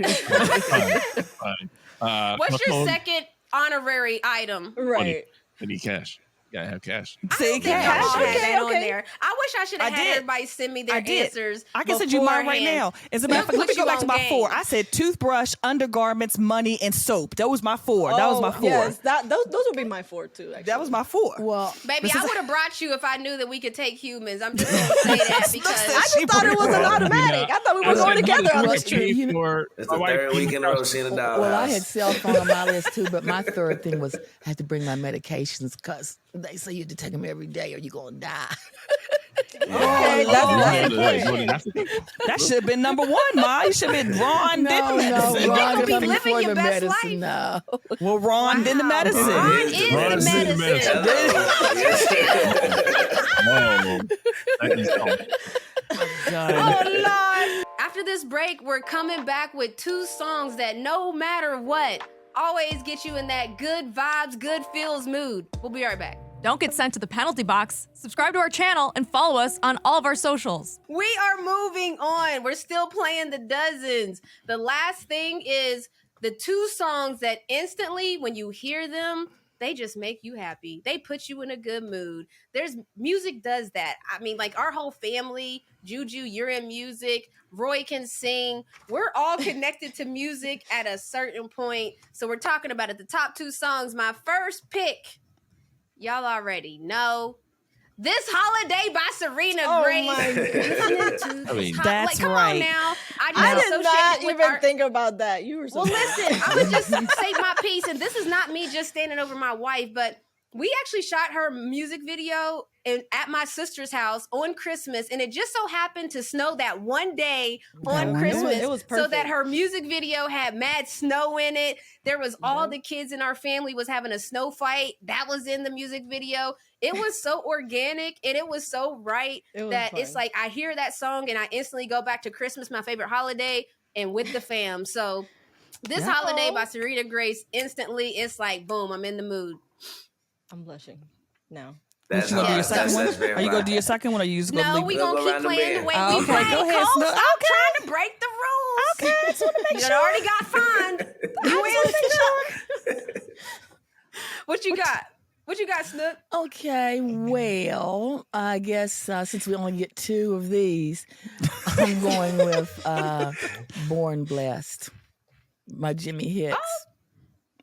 Speaker 5: Fine.
Speaker 1: What's
Speaker 5: my
Speaker 1: your
Speaker 5: phone-
Speaker 1: second honorary item?
Speaker 6: Right.
Speaker 5: I need cash. Gotta have cash.
Speaker 2: See,
Speaker 1: I
Speaker 2: cash.
Speaker 1: should have that on
Speaker 6: Okay.
Speaker 1: there. I wish I should have
Speaker 2: I
Speaker 1: had
Speaker 2: did.
Speaker 1: everybody send me their
Speaker 2: I did.
Speaker 1: answers.
Speaker 2: I can send you mine right
Speaker 1: beforehand.
Speaker 2: now. As a matter of fact, let me
Speaker 1: Put
Speaker 2: go
Speaker 1: you
Speaker 2: back to
Speaker 1: on
Speaker 2: my
Speaker 1: game.
Speaker 2: 4. I said toothbrush, undergarments, money, and soap. That was my 4. That was my 4.
Speaker 6: Yes, those would be my 4 too. Actually.
Speaker 2: That was my 4.
Speaker 4: Well,
Speaker 1: Baby, I would have brought you if I knew that we could take humans. I'm just going to say that because
Speaker 6: I just thought it was an automatic. I thought we were going together on this trip.
Speaker 3: It's the 3rd week in a row she in the doghouse.
Speaker 4: well, I had cell phone on my list too, but my third thing was I had to bring my medications because they say you have to take them every day or you're going to die.
Speaker 6: Okay, that's
Speaker 2: That should have been number 1, Ma. You should have been Ron, then the
Speaker 4: No,
Speaker 2: medicine.
Speaker 4: Ron
Speaker 1: could be
Speaker 4: come
Speaker 1: living
Speaker 4: before
Speaker 1: your
Speaker 4: the
Speaker 1: best
Speaker 4: medicine.
Speaker 1: life.
Speaker 4: No.
Speaker 2: Well, Ron, then the medicine.
Speaker 1: Ron is the medicine.
Speaker 3: Hello.
Speaker 1: Oh, Lord. After this break, we're coming back with 2 songs that no matter what, always get you in that good vibes, good feels mood. We'll be right back.
Speaker 8: Don't get sent to the penalty box. Subscribe to our channel and follow us on all of our socials.
Speaker 1: We are moving on. We're still playing the dozens. The last thing is the 2 songs that instantly, when you hear them, they just make you happy. They put you in a good mood. Music does that. I mean, like our whole family, Juju, you're in music. Roy can sing. We're all connected to music at a certain point. So we're talking about it. The top 2 songs. My first pick, y'all already know. This Holiday by Serena Grace.
Speaker 5: I mean,
Speaker 2: That's
Speaker 1: come
Speaker 2: right.
Speaker 1: on now.
Speaker 6: I did
Speaker 1: associate
Speaker 6: not
Speaker 1: it with
Speaker 6: even
Speaker 1: our-
Speaker 6: think about that. You were so
Speaker 1: Well, listen, I would just say my piece, and this is not me just standing over my wife, but we actually shot her music video at my sister's house on Christmas, and it just so happened to snow that one day on Christmas.
Speaker 6: It was
Speaker 1: so
Speaker 6: perfect.
Speaker 1: that her music video had mad snow in it. There was all the kids in our family was having a snow fight. That was in the music video. It was so organic and it was so right
Speaker 6: It was
Speaker 1: that
Speaker 6: fun.
Speaker 1: it's like I hear that song and I instantly go back to Christmas, my favorite holiday, and with the fam. So this Holiday by Serena Grace, instantly it's like, boom, I'm in the mood.
Speaker 6: I'm blushing now.
Speaker 3: That's
Speaker 2: You gonna do your
Speaker 3: hard.
Speaker 2: second one?
Speaker 3: That's very
Speaker 2: Are you gonna
Speaker 3: right.
Speaker 2: do your second one, or you just gonna
Speaker 1: No,
Speaker 2: leave?
Speaker 1: we
Speaker 3: We'll
Speaker 1: gonna
Speaker 3: go
Speaker 1: keep
Speaker 3: around the
Speaker 1: playing the
Speaker 3: bend.
Speaker 1: way
Speaker 2: Oh,
Speaker 1: we
Speaker 2: okay,
Speaker 1: play.
Speaker 2: go ahead,
Speaker 1: Cole,
Speaker 2: Snook.
Speaker 1: stop trying to break the rules.
Speaker 2: Okay, I just want to make
Speaker 1: You
Speaker 2: sure.
Speaker 1: done already got fined. What you got? What you got, Snook?
Speaker 4: Okay, well, I guess since we only get 2 of these, I'm going with Born Blessed by Jimmy Hicks.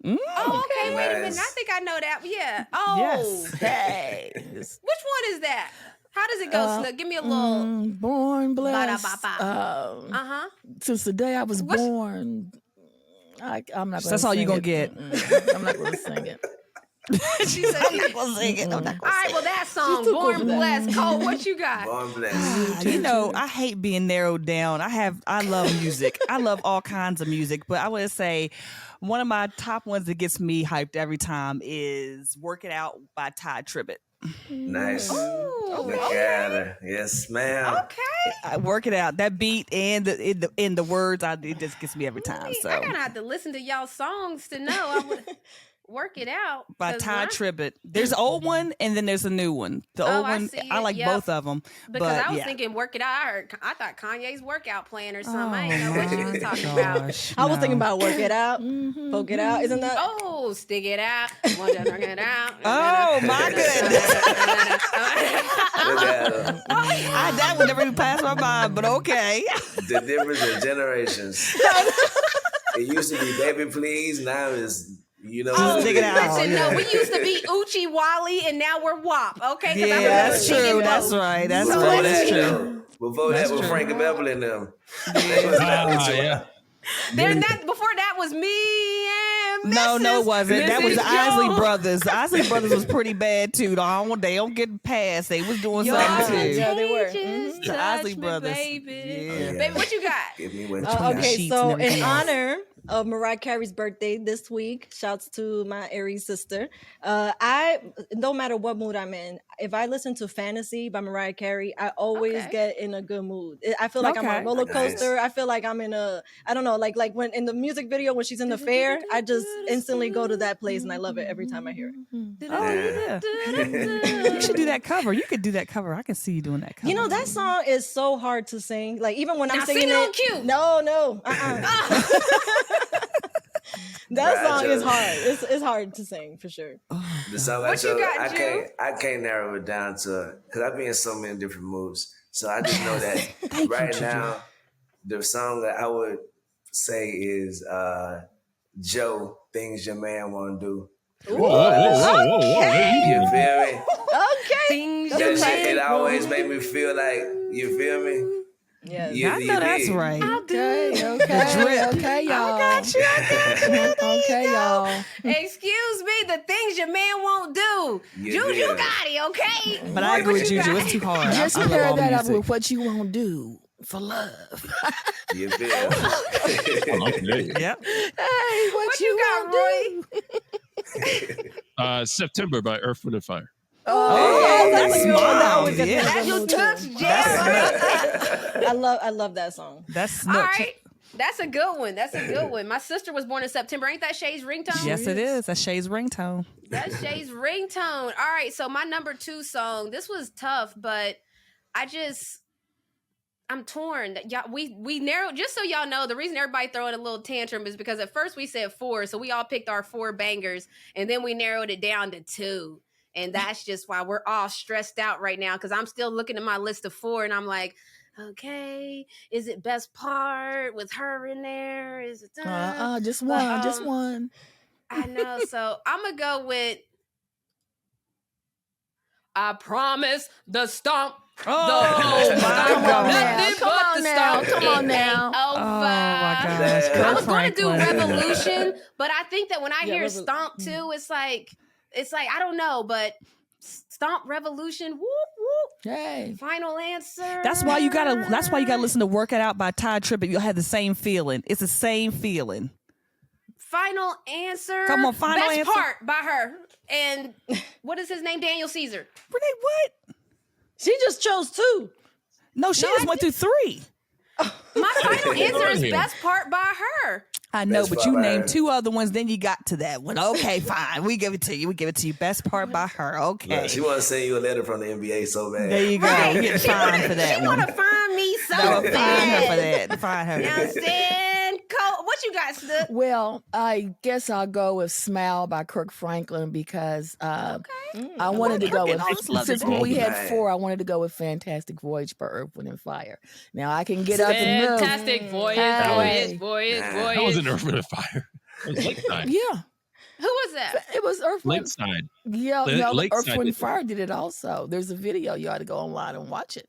Speaker 1: Oh, okay. Wait a minute.
Speaker 3: Nice.
Speaker 1: I think I know that. Yeah. Oh.
Speaker 2: Yes.
Speaker 4: Hey.
Speaker 1: Which one is that? How does it go, Snook? Give me a little.
Speaker 4: Born Blessed.
Speaker 1: Ba-da-ba-ba.
Speaker 4: Uh, Since the day I was born, I'm not.
Speaker 2: That's all you gonna get.
Speaker 4: I'm not going to sing it.
Speaker 1: She said
Speaker 2: I'm not gonna sing it. I'm not
Speaker 1: all
Speaker 2: gonna
Speaker 1: right,
Speaker 2: sing
Speaker 1: well, that song,
Speaker 6: too cool
Speaker 1: Born
Speaker 6: for that.
Speaker 1: Blessed. Cole, what you got?
Speaker 3: Born blessed.
Speaker 2: it. You know, I hate being narrowed down. I love music. I love all kinds of music, but I would say one of my top ones that gets me hyped every time is "Work It Out" by Ty Tribbett.
Speaker 3: Nice.
Speaker 1: Ooh,
Speaker 3: Look at her. Yes, ma'am.
Speaker 1: Okay.
Speaker 2: I work it out. That beat and the words, it just gets me every time. So
Speaker 1: I gotta have to listen to y'all songs to know. I would work it out.
Speaker 2: by
Speaker 1: 'cause
Speaker 2: Ty
Speaker 1: when I-
Speaker 2: Tribbett. There's an old one and then there's a new one. The
Speaker 1: Oh,
Speaker 2: old
Speaker 1: I
Speaker 2: one,
Speaker 1: see
Speaker 2: I
Speaker 1: it.
Speaker 2: like
Speaker 1: Yep.
Speaker 2: both of them.
Speaker 1: Because
Speaker 2: but
Speaker 1: I was
Speaker 2: yeah.
Speaker 1: thinking work it out. I thought Kanye's workout plan or something. I didn't
Speaker 2: Oh,
Speaker 1: know what she was
Speaker 2: my
Speaker 1: talking about.
Speaker 2: gosh,
Speaker 6: I was thinking
Speaker 2: no.
Speaker 6: about work it out, poke it out. Isn't that?
Speaker 1: Oh, stick it out. Want to work it out.
Speaker 2: Oh, my goodness.
Speaker 3: Look at her.
Speaker 2: That would never even pass my mind, but okay.
Speaker 3: The difference in generations. It used to be baby please, now it's
Speaker 1: Oh,
Speaker 2: Stick it out.
Speaker 1: listen,
Speaker 2: Yeah.
Speaker 1: no, we used to be Uchi Wally and now we're WAP, okay? 'Cause I
Speaker 2: Yeah,
Speaker 1: remember
Speaker 2: that's
Speaker 1: singing
Speaker 2: true. That's
Speaker 1: both.
Speaker 2: right. That's
Speaker 3: Before
Speaker 2: right.
Speaker 3: that,
Speaker 2: That's true.
Speaker 3: Before that was
Speaker 2: true.
Speaker 3: Frankie Beverly and them. They was like,
Speaker 5: Yeah.
Speaker 1: Then before that was me and
Speaker 2: No,
Speaker 1: Mrs.
Speaker 2: it wasn't. That was the
Speaker 1: Mrs.
Speaker 2: Isley
Speaker 1: Jones.
Speaker 2: Brothers. The Isley Brothers was pretty bad too. They don't get past. They was doing something too.
Speaker 6: Yeah, they were.
Speaker 1: Just
Speaker 2: The Isley
Speaker 1: touch me,
Speaker 2: Brothers.
Speaker 1: baby.
Speaker 2: Yeah.
Speaker 1: Baby, what you got?
Speaker 3: Give me what you
Speaker 6: Okay,
Speaker 3: got.
Speaker 2: sheets
Speaker 6: so
Speaker 2: and
Speaker 6: in
Speaker 2: everything else.
Speaker 6: honor of Mariah Carey's birthday this week, shouts to my Aries sister. I no matter what mood I'm in, if I listen to Fantasy by Mariah Carey, I always
Speaker 1: Okay.
Speaker 6: get in a good mood. I feel like I'm on
Speaker 2: Okay.
Speaker 6: a roller
Speaker 3: Nice.
Speaker 6: coaster. I feel like I'm in I don't know, like when in the music video when she's in the fair, I just instantly go to that place and I love it every time I hear it.
Speaker 2: Oh yeah. You should do that cover. You could do that cover. I can see you doing that cover.
Speaker 6: You know that song is so hard to sing. Like even when I'm
Speaker 1: Now
Speaker 6: singing
Speaker 1: sing it on
Speaker 6: it,
Speaker 1: cue.
Speaker 6: no. That
Speaker 3: Right,
Speaker 6: song is
Speaker 3: Joe.
Speaker 6: hard. It's hard to sing for sure.
Speaker 3: The song
Speaker 1: What you got, Jill?
Speaker 3: I can't narrow it down to because I be in so many different moods. So I just know that right now, the song that I would say is Joe, Things Your Man Won't Do.
Speaker 5: Whoa, whoa, whoa, whoa, whoa.
Speaker 3: You feel me?
Speaker 6: Okay.
Speaker 1: Things
Speaker 3: That
Speaker 1: you
Speaker 3: shit,
Speaker 1: make
Speaker 3: it always make me feel like, you feel me?
Speaker 6: Yes.
Speaker 3: You,
Speaker 2: I know that's
Speaker 3: dig.
Speaker 2: right.
Speaker 4: Okay, y'all. Okay, y'all.
Speaker 1: Excuse me, the things your man won't do.
Speaker 3: Yeah,
Speaker 1: Juju
Speaker 3: yeah.
Speaker 1: got it, okay?
Speaker 2: But I agree with Juju. It's too hard.
Speaker 4: Just
Speaker 2: I love
Speaker 4: pair
Speaker 2: all
Speaker 4: that up
Speaker 2: music.
Speaker 4: with what you won't do for love.
Speaker 3: You feel me?
Speaker 5: Okay.
Speaker 2: Yep.
Speaker 4: Hey,
Speaker 1: What you got, Roy?
Speaker 5: September by Earth, Wind, and Fire.
Speaker 2: Oh,
Speaker 6: that's
Speaker 2: that's
Speaker 6: a good one. That
Speaker 2: mom.
Speaker 6: always gets me in a
Speaker 2: Yeah.
Speaker 1: That's
Speaker 6: good
Speaker 1: your
Speaker 6: mood, too.
Speaker 1: touch jam.
Speaker 6: I love that song.
Speaker 2: That's
Speaker 1: All
Speaker 2: Snook.
Speaker 1: right. That's a good one. That's a good one. My sister was born in September. Ain't that Shay's ringtone?
Speaker 2: Yes, it is. That's Shay's ringtone.
Speaker 1: That's Shay's ringtone. All right. So my number 2 song, this was tough, but I'm torn. Y'all, we narrowed, just so y'all know, the reason everybody throwing a little tantrum is because at first we said 4, so we all picked our 4 bangers, and then we narrowed it down to 2. And that's just why we're all stressed out right now, because I'm still looking at my list of 4, and I'm like, okay, is it Best Part with her in there? Is it
Speaker 4: Just
Speaker 1: But,
Speaker 4: one, just one.
Speaker 1: I know. So I'm gonna go with I Promise the Stomp.
Speaker 2: Oh, my God.
Speaker 4: Come on now. Come on now.
Speaker 2: Oh, my gosh.
Speaker 3: I
Speaker 1: I
Speaker 2: Kirk
Speaker 1: was gonna do
Speaker 2: Franklin.
Speaker 1: Revolution, but I think that when I
Speaker 6: Yeah,
Speaker 1: hear
Speaker 6: Revol-
Speaker 1: Stomp too, it's like I don't know, but Stomp Revolution, whoop whoop.
Speaker 4: Hey.
Speaker 1: Final Answer.
Speaker 2: That's why you gotta listen to Work It Out by Ty Tribbett. You'll have the same feeling. It's the same feeling.
Speaker 1: Final Answer.
Speaker 2: Come on, Final
Speaker 1: Best
Speaker 2: Answer.
Speaker 1: Part by her. And what is his name? Daniel Caesar.
Speaker 2: Renee, what?
Speaker 6: She just chose 2.
Speaker 2: No, she just went through 3.
Speaker 1: My final answer is Best Part by her.
Speaker 2: I know,
Speaker 3: Best
Speaker 2: but
Speaker 3: part
Speaker 2: you
Speaker 3: by
Speaker 2: named
Speaker 3: her.
Speaker 2: 2 other ones, then you got to that one. Okay, fine. We give it to you. We give it to you. Best Part by her. Okay.
Speaker 3: Look, she want to send you a letter from the NBA so bad.
Speaker 2: There you go.
Speaker 1: Right.
Speaker 2: You're getting fined for that
Speaker 1: She
Speaker 2: one.
Speaker 1: wanna find me so
Speaker 2: No, fine her
Speaker 1: bad.
Speaker 2: for that. Fine her.
Speaker 1: You know what I'm saying? Cole, what you got, Snook?
Speaker 4: Well, I guess I'll go with Smile by Kirk Franklin because I wanted to go with,
Speaker 2: I just love
Speaker 4: since
Speaker 2: the
Speaker 4: we had
Speaker 3: name.
Speaker 4: 4, I wanted to go with Fantastic Voyage by Earth, Wind, and Fire. Now I can get up and move.
Speaker 1: Fantastic voyage,
Speaker 4: Hey.
Speaker 1: voyage.
Speaker 5: That wasn't Earth, Wind, and Fire. It was Lakeside.
Speaker 4: Yeah,
Speaker 1: Who was that?
Speaker 4: it was Earth, Wind.
Speaker 5: Lakeside.
Speaker 4: Yeah, no,
Speaker 5: Lakeside
Speaker 4: Earth, Wind,
Speaker 5: did
Speaker 4: and Fire did it also. There's a video. You ought to go online and watch it.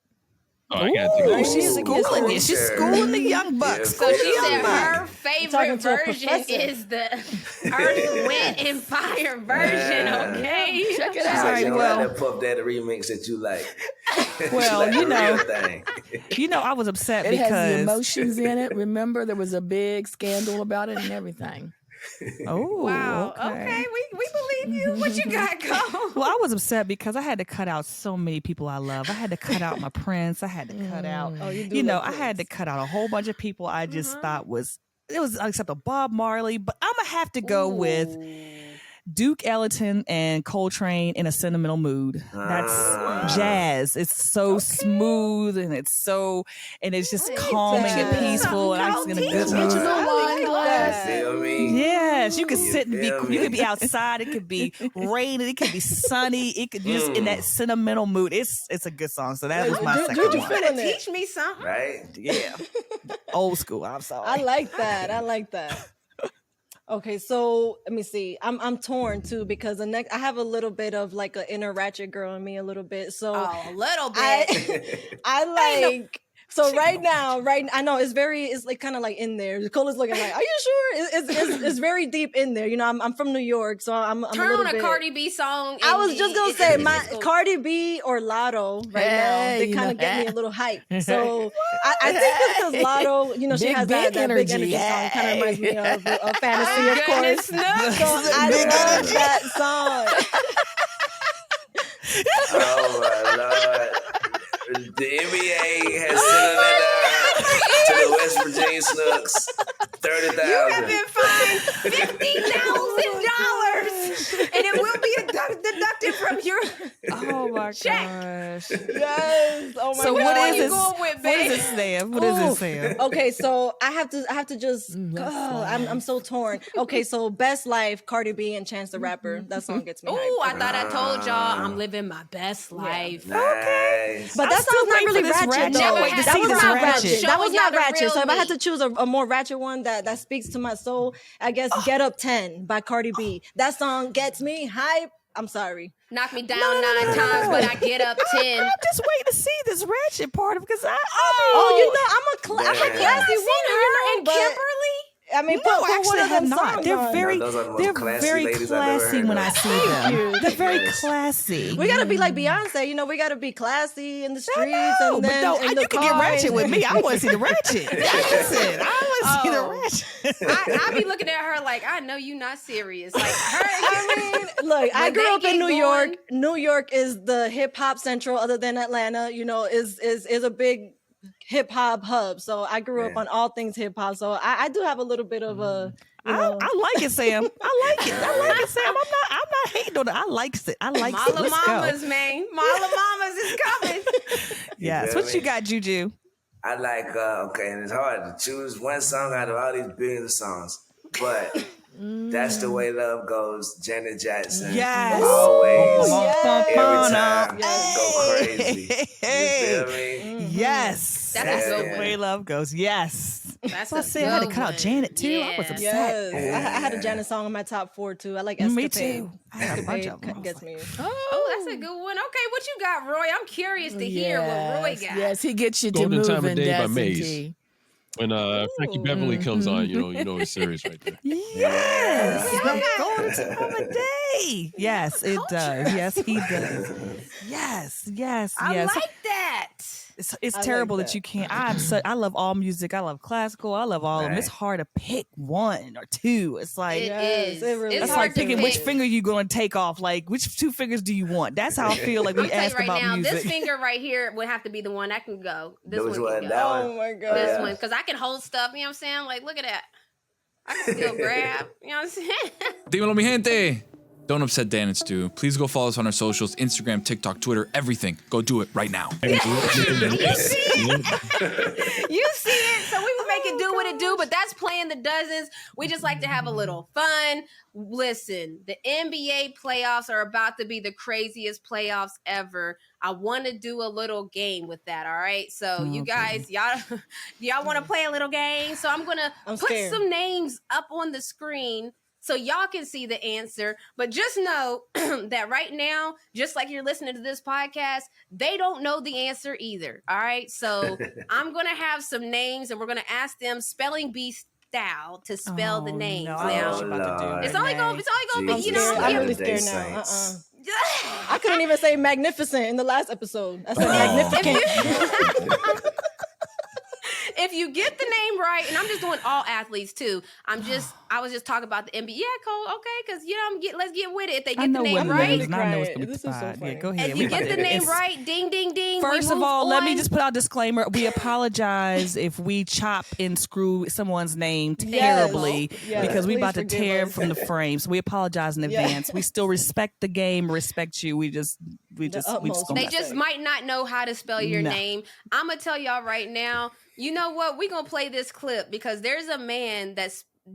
Speaker 5: Oh, I got to go.
Speaker 2: Ooh, she's schooling you. She's schooling the young bucks.
Speaker 1: So she said
Speaker 2: Buck.
Speaker 1: her favorite version is the Earth, Wind, and Fire version. Okay,
Speaker 4: Check it
Speaker 3: She's
Speaker 4: out.
Speaker 3: like, you don't
Speaker 2: well-
Speaker 3: like that Puff Daddy remix that you like.
Speaker 2: Well,
Speaker 3: Like
Speaker 2: you
Speaker 3: the
Speaker 2: know.
Speaker 3: real thing.
Speaker 2: You know, I was upset
Speaker 4: It
Speaker 2: because
Speaker 4: has the emotions in it. Remember, there was a big scandal about it and everything.
Speaker 2: Oh,
Speaker 1: wow. Okay, we believe you. What you got, Cole?
Speaker 2: Well, I was upset because I had to cut out so many people I love. I had to cut out my Prince. I had to cut out, I had to cut out a whole bunch of people I just thought was unacceptable. Bob Marley, but I'm gonna have to go with Duke Ellington and Coltrane in a sentimental mood. That's jazz. It's so smooth and it's just calming and peaceful. And I'm just gonna
Speaker 3: That's
Speaker 2: good
Speaker 3: all
Speaker 2: mood.
Speaker 3: right. Feel me?
Speaker 2: Yes, you could sit and
Speaker 3: feel me?
Speaker 2: you could be outside. It could be raining. It could be sunny. It could be just in that sentimental mood. It's a good song. So that was my second
Speaker 6: Juju
Speaker 2: one.
Speaker 6: feeling it.
Speaker 1: Teach me something.
Speaker 3: Right?
Speaker 2: Yeah, old school. I'm sorry.
Speaker 6: I like that. Okay, so let me see. I'm torn too because I have a little bit of like an inner ratchet girl in me a little bit. So
Speaker 1: A little bit.
Speaker 6: I like. So right now, I know it's like kind of like in there. Cole is looking like, are you sure? It's very deep in there. You know, I'm from New York, so I'm a
Speaker 1: Turn
Speaker 6: little
Speaker 1: on a
Speaker 6: bit.
Speaker 1: Cardi B song.
Speaker 6: I was just gonna say my
Speaker 1: it's cool.
Speaker 6: Cardi B or Lotto right now.
Speaker 4: Hey,
Speaker 6: They
Speaker 4: you
Speaker 6: kind of
Speaker 4: know
Speaker 6: get me a
Speaker 4: that.
Speaker 6: little hype. So I think it's because Lotto, you know, she
Speaker 4: Big,
Speaker 6: has
Speaker 4: big
Speaker 6: that big
Speaker 4: energy.
Speaker 6: energy song. Kind of reminds me of Fantasy, of
Speaker 1: Goodness,
Speaker 6: course.
Speaker 1: no.
Speaker 6: So I love that song.
Speaker 3: Oh my Lord. The NBA has sent a letter to the West Virginia Snooks. $30,000.
Speaker 1: You have been fined $50,000, and it will be deducted from your.
Speaker 2: Oh my
Speaker 1: Check.
Speaker 2: gosh.
Speaker 6: Yes. Oh my
Speaker 2: So
Speaker 6: god.
Speaker 2: what
Speaker 1: one
Speaker 2: is
Speaker 1: you
Speaker 2: this?
Speaker 1: going with,
Speaker 2: What
Speaker 1: babe?
Speaker 2: is this, Sam? What is this, Sam?
Speaker 6: Okay, so I have to just. I'm so torn. Okay, so Best Life, Cardi B and Chance the Rapper. That song gets me.
Speaker 1: Ooh,
Speaker 6: hyped.
Speaker 1: I thought I told y'all I'm living my best life.
Speaker 3: Nice.
Speaker 6: But
Speaker 2: I'm
Speaker 6: that
Speaker 2: still
Speaker 6: song's not
Speaker 2: waiting for
Speaker 6: really
Speaker 2: this
Speaker 6: ratchet,
Speaker 2: ratchet.
Speaker 6: though.
Speaker 1: Never had
Speaker 6: That
Speaker 1: to
Speaker 6: was
Speaker 1: see
Speaker 6: not
Speaker 1: this
Speaker 6: ratchet.
Speaker 1: ratchet.
Speaker 6: That was
Speaker 1: Showing
Speaker 6: not
Speaker 1: y'all the
Speaker 6: ratchet.
Speaker 1: real
Speaker 6: So if I had
Speaker 1: me.
Speaker 6: to choose a more ratchet one that speaks to my soul, I guess Get Up 10 by Cardi B. That song gets me hype. I'm sorry.
Speaker 1: Knock me down 9 times, but I get up 10.
Speaker 2: I'm just waiting to see this ratchet part because
Speaker 6: Oh, you know, I'm a classy
Speaker 1: Have you
Speaker 6: woman,
Speaker 1: seen her and
Speaker 6: but-
Speaker 1: Kimberly?
Speaker 6: I mean,
Speaker 2: no,
Speaker 6: put
Speaker 2: actually,
Speaker 6: one
Speaker 2: I
Speaker 6: of
Speaker 2: have
Speaker 6: them
Speaker 2: not.
Speaker 6: songs
Speaker 2: They're
Speaker 6: on.
Speaker 2: very,
Speaker 3: Those are the most
Speaker 2: they're
Speaker 3: classy
Speaker 2: very
Speaker 3: ladies I've ever
Speaker 2: classy
Speaker 3: heard
Speaker 2: when
Speaker 3: of.
Speaker 2: I see them.
Speaker 6: you.
Speaker 2: They're very
Speaker 3: Yes.
Speaker 2: classy.
Speaker 6: We gotta be like Beyonce, you know. We gotta be classy in the streets,
Speaker 2: No,
Speaker 6: and
Speaker 2: but
Speaker 6: then
Speaker 2: no,
Speaker 6: in
Speaker 2: you
Speaker 6: the
Speaker 2: can get
Speaker 6: car.
Speaker 2: ratchet with me. I want to see the ratchet. Listen, I want to see the ratchet.
Speaker 1: I be looking at her like, I know you not serious. Like her.
Speaker 6: I mean, look, I
Speaker 1: When
Speaker 6: grew
Speaker 1: they
Speaker 6: up in
Speaker 1: get
Speaker 6: New
Speaker 1: going-
Speaker 6: York. New York is the hip hop central, other than Atlanta. You know, is a big hip hop hub. So I grew up
Speaker 3: Yeah.
Speaker 6: on all things hip hop. So I do have a little bit of a, you know.
Speaker 2: I like it, Sam. I like it. Sam. I'm not hating on it. I likes it. I like it.
Speaker 1: Mala
Speaker 2: Let's
Speaker 1: Mamas,
Speaker 2: go.
Speaker 1: man. Mala Mamas is coming.
Speaker 2: Yes.
Speaker 3: feel
Speaker 2: What
Speaker 3: me?
Speaker 2: you got, Juju?
Speaker 3: I like, okay, and it's hard to choose one song out of all these billions of songs, but That's the Way Love Goes, Janet Jackson.
Speaker 2: Yes.
Speaker 3: Always,
Speaker 6: yes.
Speaker 3: every time,
Speaker 6: Yes.
Speaker 3: go crazy. You feel me?
Speaker 2: Yes.
Speaker 1: That's
Speaker 3: a good
Speaker 2: the
Speaker 3: one.
Speaker 2: way love goes. Yes.
Speaker 1: That's
Speaker 2: So I
Speaker 1: a
Speaker 2: said I had to
Speaker 1: good
Speaker 2: cut out
Speaker 1: one.
Speaker 2: Janet too. I was
Speaker 1: Yeah.
Speaker 2: upset.
Speaker 6: Yes, I had a Janet song in my top 4 too. I like
Speaker 2: Me
Speaker 6: Escapade.
Speaker 2: too. I had a bunch of them. I was
Speaker 6: Gets
Speaker 2: like,
Speaker 6: me.
Speaker 1: Oh, that's a good one. Okay, what you got, Roy? I'm curious to hear what Roy got.
Speaker 4: Yes, he gets you to
Speaker 5: Golden Time of
Speaker 4: moving,
Speaker 5: Day by
Speaker 4: doesn't
Speaker 5: Maze.
Speaker 4: he?
Speaker 5: When Frankie Beverly comes on, you know it's serious right there.
Speaker 2: Yes. Going to another day. Yes, it does. Yes, he does. Yes, yes,
Speaker 1: I
Speaker 2: yes.
Speaker 1: like that.
Speaker 2: It's
Speaker 6: I
Speaker 2: terrible
Speaker 6: like
Speaker 2: that
Speaker 6: that.
Speaker 2: you can't. I love all music. I love classical. I love all of them. It's
Speaker 3: Right.
Speaker 2: hard to pick one or two. It's like
Speaker 1: It
Speaker 6: Yes,
Speaker 1: is.
Speaker 6: it really
Speaker 1: It's
Speaker 2: that's
Speaker 6: is.
Speaker 1: hard
Speaker 2: like
Speaker 1: to
Speaker 2: picking
Speaker 1: pick.
Speaker 2: which finger you going to take off. Like which two fingers do you want? That's how I feel like
Speaker 1: I'm
Speaker 2: we
Speaker 1: telling you
Speaker 2: ask
Speaker 1: right
Speaker 2: about
Speaker 1: now,
Speaker 2: music.
Speaker 1: this finger right here would have to be the one that can go. This
Speaker 3: Which
Speaker 1: one
Speaker 3: one?
Speaker 1: can
Speaker 3: That
Speaker 1: go.
Speaker 3: one?
Speaker 6: Oh my god.
Speaker 1: This
Speaker 3: Yeah.
Speaker 1: one, because I can hold stuff. You know what I'm saying? Like, look at that. I can still grab. You know what I'm saying?
Speaker 7: Dímelo, mi gente. Don't upset Dan and Stu. Please go follow us on our socials, Instagram, TikTok, Twitter, everything. Go do it right now.
Speaker 1: You see it, so we would make it do what it do, but that's playing the dozens. We just like to have a little fun. Listen, the NBA playoffs are about to be the craziest playoffs ever. I want to do a little game with that, all right? So you guys, y'all want to play a little game? So I'm
Speaker 6: I'm
Speaker 1: put
Speaker 6: scared.
Speaker 1: some names up on the screen. so y'all can see the answer. But just know that right now, just like you're listening to this podcast, they don't know the answer either. All right. So I'm going to have some names and we're going to ask them spelling bee style to spell the names.
Speaker 2: No,
Speaker 1: now,
Speaker 2: I know about to do
Speaker 1: it's only going to be, you know,
Speaker 6: I'm really scared now. I couldn't even say magnificent in the last episode. I said magnificent.
Speaker 1: If you get the name right, and I'm just doing all athletes too. I was just talking about the NBA. Yeah, Cole. Okay, because let's get with it. If they get the name right,
Speaker 2: I know it's gonna be
Speaker 6: This is so
Speaker 2: fine.
Speaker 6: funny.
Speaker 2: Yeah, go ahead.
Speaker 1: if you get the name right, ding, ding, ding.
Speaker 2: First of all, let me just put out a disclaimer. We apologize if we chop and screw someone's name terribly because we about to tear from the frame. So we apologize in advance. We still respect the game, respect you. We just
Speaker 1: They just might not know how to spell your name. I'm gonna tell y'all right now. You know what? We're going to play this clip because there's a man that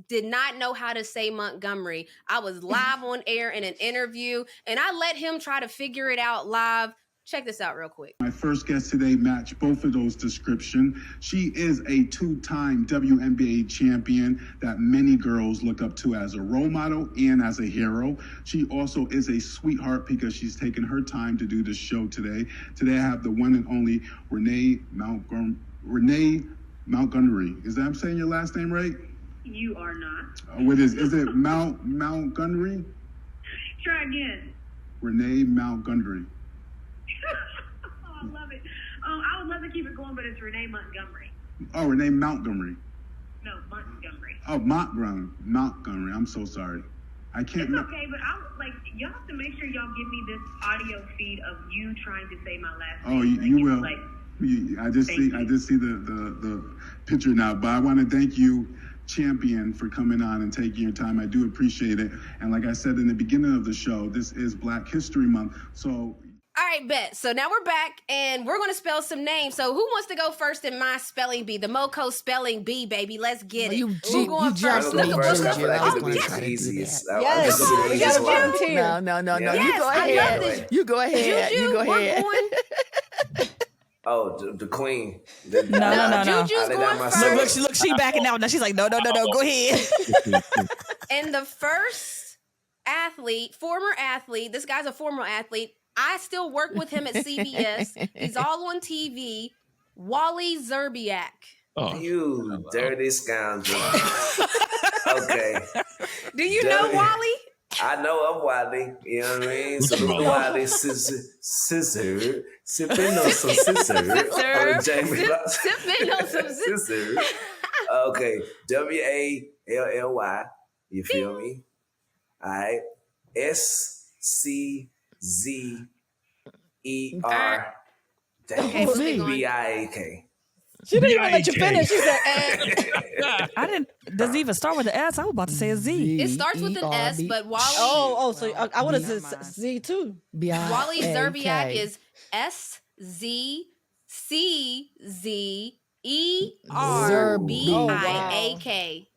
Speaker 1: did not know how to say Montgomery. I was live on air in an interview, and I let him try to figure it out live. Check this out real quick.
Speaker 9: My first guest today matched both of those descriptions. She is a two-time WNBA champion that many girls look up to as a role model and as a hero. She also is a sweetheart because she's taken her time to do this show today. Today I have the one and only Renee Montgomery. Is that I'm saying your last name right?
Speaker 10: You are not.
Speaker 9: What is it Montgomery?
Speaker 10: Try again.
Speaker 9: Renee Montgomery.
Speaker 10: Oh, I love it. I would love to keep it going, but it's Renee Montgomery.
Speaker 9: Oh, Renee Montgomery.
Speaker 10: No, Montgomery.
Speaker 9: Oh, Montgomery. I'm so sorry. I can't.
Speaker 10: It's okay, but y'all have to make sure y'all give me this audio feed of you trying to say my last name.
Speaker 9: Oh, you will. I just see the picture now, but I want to thank you, champion, for coming on and taking your time. I do appreciate it. And like I said in the beginning of the show, this is Black History Month. So
Speaker 1: all right, bet. So now we're back and we're going to spell some names. So who wants to go first in my spelling bee? The MoCo Spelling Bee, baby. Let's get it. Who going first?
Speaker 3: I feel like it's
Speaker 1: Yes.
Speaker 3: the easiest.
Speaker 6: Yes, we got to volunteer.
Speaker 4: No.
Speaker 3: Yes,
Speaker 4: You go ahead. You go ahead.
Speaker 1: Juju,
Speaker 4: You go ahead.
Speaker 3: Oh, the queen.
Speaker 2: No.
Speaker 1: Juju's going first.
Speaker 2: Look, she backing out now. She's like, no, go ahead.
Speaker 1: And the first former athlete, this guy's a former athlete. I still work with him at CBS. He's all on TV. Wally Zerbiak.
Speaker 5: Oh.
Speaker 3: You dirty scoundrel. Okay.
Speaker 1: Do you know Wally?
Speaker 3: I know of Wally. You know what I mean? Salute to Wally. Scissor. Sipping on some scissor.
Speaker 1: Sipping on some
Speaker 3: scissor. Okay. WALLY. You feel me? All right. SCZER. BIAK.
Speaker 6: She didn't even let you finish. She said,
Speaker 2: I didn't. Does it even start with the S? I was about to say a Z.
Speaker 1: It starts with an S, but Wally.
Speaker 6: so I would have said Z too.
Speaker 1: Wally Zerbiak is SCZERBIAK.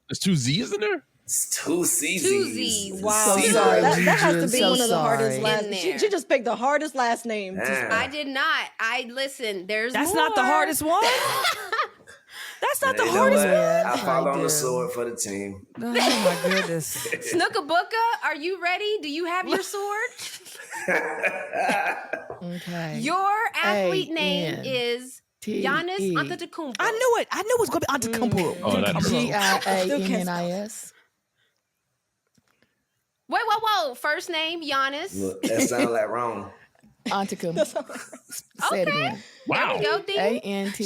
Speaker 5: There's two Z's in there?
Speaker 3: It's two C's.
Speaker 1: Two Z's.
Speaker 6: Wow.
Speaker 4: So
Speaker 6: That
Speaker 4: sorry,
Speaker 6: has to be
Speaker 4: so
Speaker 6: one of the hardest
Speaker 4: sorry.
Speaker 6: last
Speaker 1: In
Speaker 6: names.
Speaker 1: there.
Speaker 6: She just picked the hardest last name.
Speaker 3: Damn.
Speaker 1: I did not. Listen, there's
Speaker 2: That's
Speaker 1: more.
Speaker 2: not the hardest one. That's not the
Speaker 3: You know
Speaker 2: hardest
Speaker 3: what?
Speaker 2: one.
Speaker 3: I fall on the sword for the team.
Speaker 2: Oh my goodness.
Speaker 1: Snookabuka, are you ready? Do you have your sword?
Speaker 4: Okay.
Speaker 1: Your athlete name is Giannis Antetokounmpo.
Speaker 2: I knew it. I knew it was going to be Antetokounmpo.
Speaker 5: Oh, that hurts.
Speaker 4: GIANNIS.
Speaker 1: Wait, whoa. First name, Giannis.
Speaker 3: Look, that sounds like wrong.
Speaker 4: Antetokounmpo. Say it again.
Speaker 5: Wow.
Speaker 1: There we go, Dee.
Speaker 4: ANTE.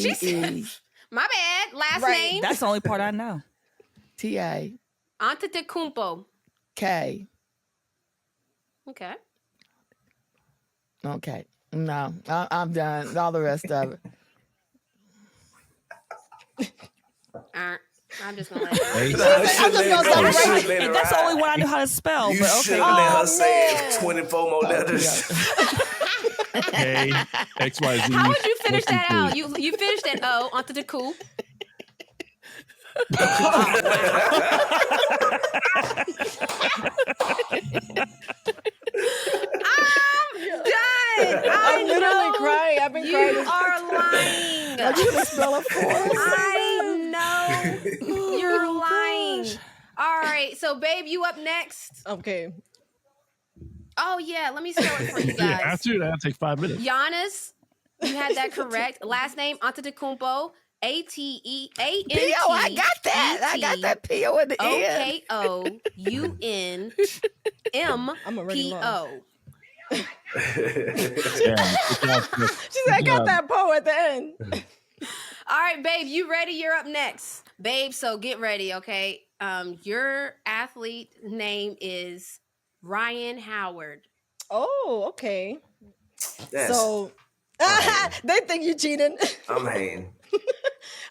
Speaker 1: My bad. Last name.
Speaker 2: That's the only part I know.
Speaker 4: TA.
Speaker 1: Antetokounmpo.
Speaker 4: K.
Speaker 1: Okay.
Speaker 4: Okay. No, I'm done. All the rest of it.
Speaker 1: I'm just gonna let you.
Speaker 3: I'm
Speaker 6: just gonna stop right
Speaker 2: And that's the only one I knew how to spell.
Speaker 3: You
Speaker 2: But
Speaker 3: should
Speaker 2: okay.
Speaker 3: let her say 24 more letters.
Speaker 5: K, X, Y, Z.
Speaker 1: How would you finish that out? You finished that O onto the coup. I'm done.
Speaker 6: I'm literally crying. I've been crying.
Speaker 1: You are lying.
Speaker 4: Are you gonna spell it for us?
Speaker 1: I know you're lying. All right, so babe, you up next.
Speaker 6: Okay.
Speaker 1: Oh yeah, let me spell it for you
Speaker 5: Yeah,
Speaker 1: guys.
Speaker 5: after that'll take 5 minutes.
Speaker 1: Giannis, you had that correct. Last name Antetokounmpo, ATEANT.
Speaker 4: P.O. I got that. I got that P.O. at the end.
Speaker 1: OKOUNMPO.
Speaker 6: She said, I got that Poe at the end.
Speaker 1: All right, babe, you ready? You're up next. Babe, so get ready, okay? Your athlete name is Ryan Howard.
Speaker 6: Oh, okay.
Speaker 3: That's,
Speaker 6: So they think you cheated.
Speaker 3: I'm hating.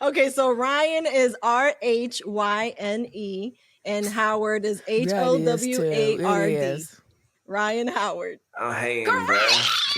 Speaker 6: Okay, so Ryan is RHYNE and Howard is HOWARD. Ryan Howard.
Speaker 3: I'm hating, bro.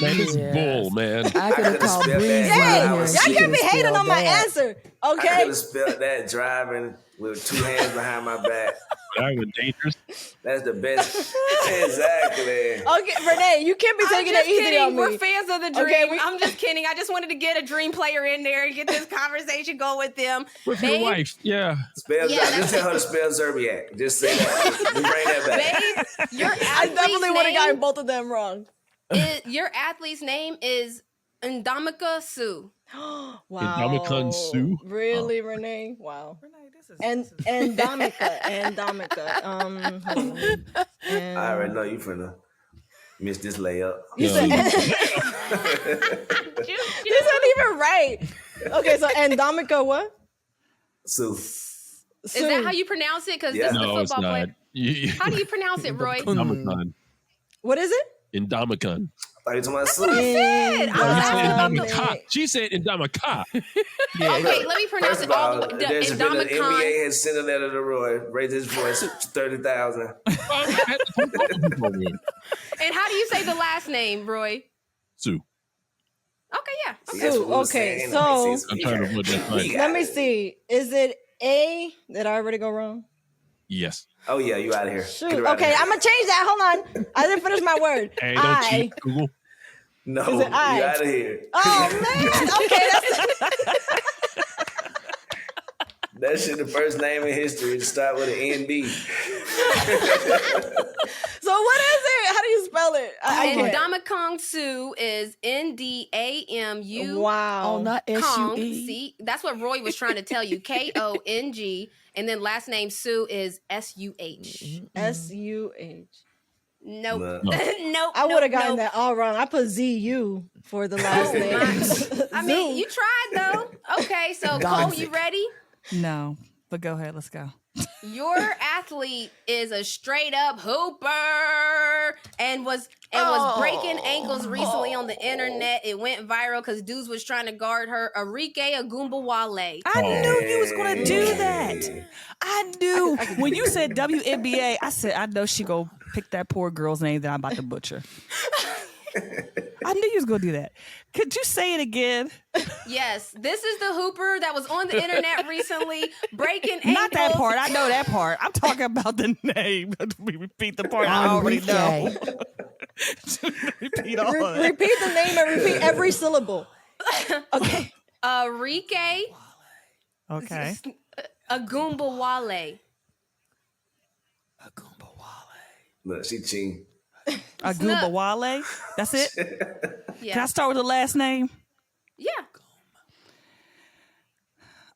Speaker 5: Man, this is bull, man.
Speaker 4: I could have called
Speaker 3: spelled
Speaker 4: Breeze
Speaker 3: that.
Speaker 6: Hey,
Speaker 3: I
Speaker 6: y'all
Speaker 3: was
Speaker 6: can't be hating on my answer.
Speaker 3: I could
Speaker 6: Okay.
Speaker 3: have spelled that driving with 2 hands behind my back.
Speaker 5: That was dangerous.
Speaker 3: That's the best. Exactly.
Speaker 6: Okay, Renee, you can't be taking it easy on me.
Speaker 1: We're fans of the dream.
Speaker 6: Okay,
Speaker 1: I'm just kidding. I just wanted to get a dream player in there and get this conversation going with them.
Speaker 5: With
Speaker 1: Babe,
Speaker 5: your wife, yeah.
Speaker 3: Spell
Speaker 1: Yeah,
Speaker 3: Just tell her to spell Zerbiak. Just say that. We bring that back.
Speaker 1: babe, your
Speaker 6: I definitely would have gotten
Speaker 1: athlete's
Speaker 6: both of them wrong.
Speaker 1: name, your athlete's name is Ndamukong Suh.
Speaker 6: Wow.
Speaker 5: Ndamukong Suh?
Speaker 6: Really, Renee? Wow. And Domica. Hold on.
Speaker 3: I already know you finna miss this layup.
Speaker 6: You said this isn't even right. Okay, so Domica what?
Speaker 3: Sue.
Speaker 1: Is that how you pronounce it? Because
Speaker 3: Yeah.
Speaker 1: this is the
Speaker 5: No, it's
Speaker 1: football
Speaker 5: not.
Speaker 1: player. How do you pronounce it, Roy?
Speaker 5: Indomicon.
Speaker 6: What is it?
Speaker 5: Indomicon.
Speaker 3: I thought you talking about Sue.
Speaker 1: said.
Speaker 5: You said
Speaker 6: Indomicon.
Speaker 5: Indomicon. She said Indomicon.
Speaker 1: Okay, let me pronounce
Speaker 3: First
Speaker 1: it
Speaker 3: of
Speaker 1: all
Speaker 3: all,
Speaker 1: the way.
Speaker 3: there's been an NBA
Speaker 1: Indomicon.
Speaker 3: has sent a letter to Roy, raised his voice to 30,000.
Speaker 1: And how do you say the last name, Roy?
Speaker 5: Sue.
Speaker 1: Okay, yeah.
Speaker 3: See, that's what we was
Speaker 6: Okay,
Speaker 3: saying.
Speaker 6: so-
Speaker 5: I'm trying to put that right.
Speaker 6: Let me see. Is it A? Did I already go wrong?
Speaker 5: Yes.
Speaker 3: Oh yeah, you out of here.
Speaker 6: Shoot.
Speaker 3: Get her outta
Speaker 6: Okay,
Speaker 3: here.
Speaker 6: I'm gonna change that. Hold on. I didn't finish my word.
Speaker 5: Hey, don't
Speaker 6: I.
Speaker 5: cheat, Google.
Speaker 3: No,
Speaker 6: Is it
Speaker 3: you
Speaker 6: I?
Speaker 3: out of here.
Speaker 6: Oh man. Okay, that's
Speaker 3: That shit the first name in history to start with an NB.
Speaker 6: So what is it? How do you spell it? I
Speaker 1: And
Speaker 6: can't.
Speaker 1: Ndamukong Suh is NDAMU.
Speaker 6: Wow.
Speaker 4: Oh, not
Speaker 1: Kong.
Speaker 4: SUE.
Speaker 1: See, that's what Roy was trying to tell you. KONG. And then last name Sue is SUH.
Speaker 6: SUH.
Speaker 1: Nope.
Speaker 3: Look.
Speaker 1: Nope.
Speaker 6: I would have gotten
Speaker 1: nope.
Speaker 6: that all wrong. I put ZU for the last
Speaker 1: Oh,
Speaker 6: name.
Speaker 1: I mean, you tried though. Okay, so Cole, you ready?
Speaker 2: No, but go ahead. Let's go.
Speaker 1: Your athlete is a straight up hooper and was breaking ankles recently on the internet. It went viral because dudes was trying to guard her. Arike Agumbawale.
Speaker 2: I knew you was gonna do that. I knew when you said WNBA. I said I know she gonna pick that poor girl's name that I'm about to butcher. I knew you was gonna do that. Could you say it again?
Speaker 1: Yes, this is the hooper that was on the internet recently breaking ankles.
Speaker 2: Not that part. I know that part. I'm talking about the name. We repeat the part I already know. Repeat all of it.
Speaker 6: Repeat the name and repeat every syllable. Okay.
Speaker 1: Arike
Speaker 2: Okay.
Speaker 1: Agumbawale.
Speaker 3: Look, she cheating.
Speaker 2: Agumbawale. That's it.
Speaker 1: Yeah.
Speaker 2: Can I start with the last name?
Speaker 1: Yeah.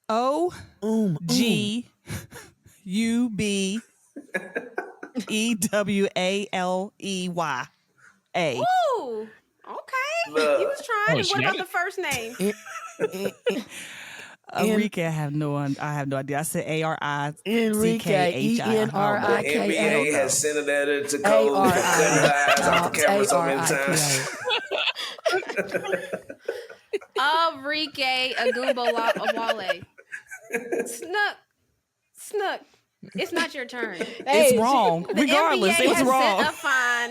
Speaker 2: OGUBEWALEY.
Speaker 1: Ooh. Okay.
Speaker 3: Look.
Speaker 1: He was trying.
Speaker 5: Oh,
Speaker 1: What about
Speaker 5: shit.
Speaker 1: the first name?
Speaker 2: Enrique, I have no idea. I said
Speaker 4: Enrique,
Speaker 3: The NBA has sent a letter to Cole for cutting lies off the camera so many times.
Speaker 1: Arike Agumbawale. Snook. It's not your turn.
Speaker 6: Hey,
Speaker 2: It's wrong.
Speaker 1: The
Speaker 2: Regardless,
Speaker 1: NBA
Speaker 2: it was
Speaker 1: has
Speaker 2: wrong.
Speaker 1: sent a fine.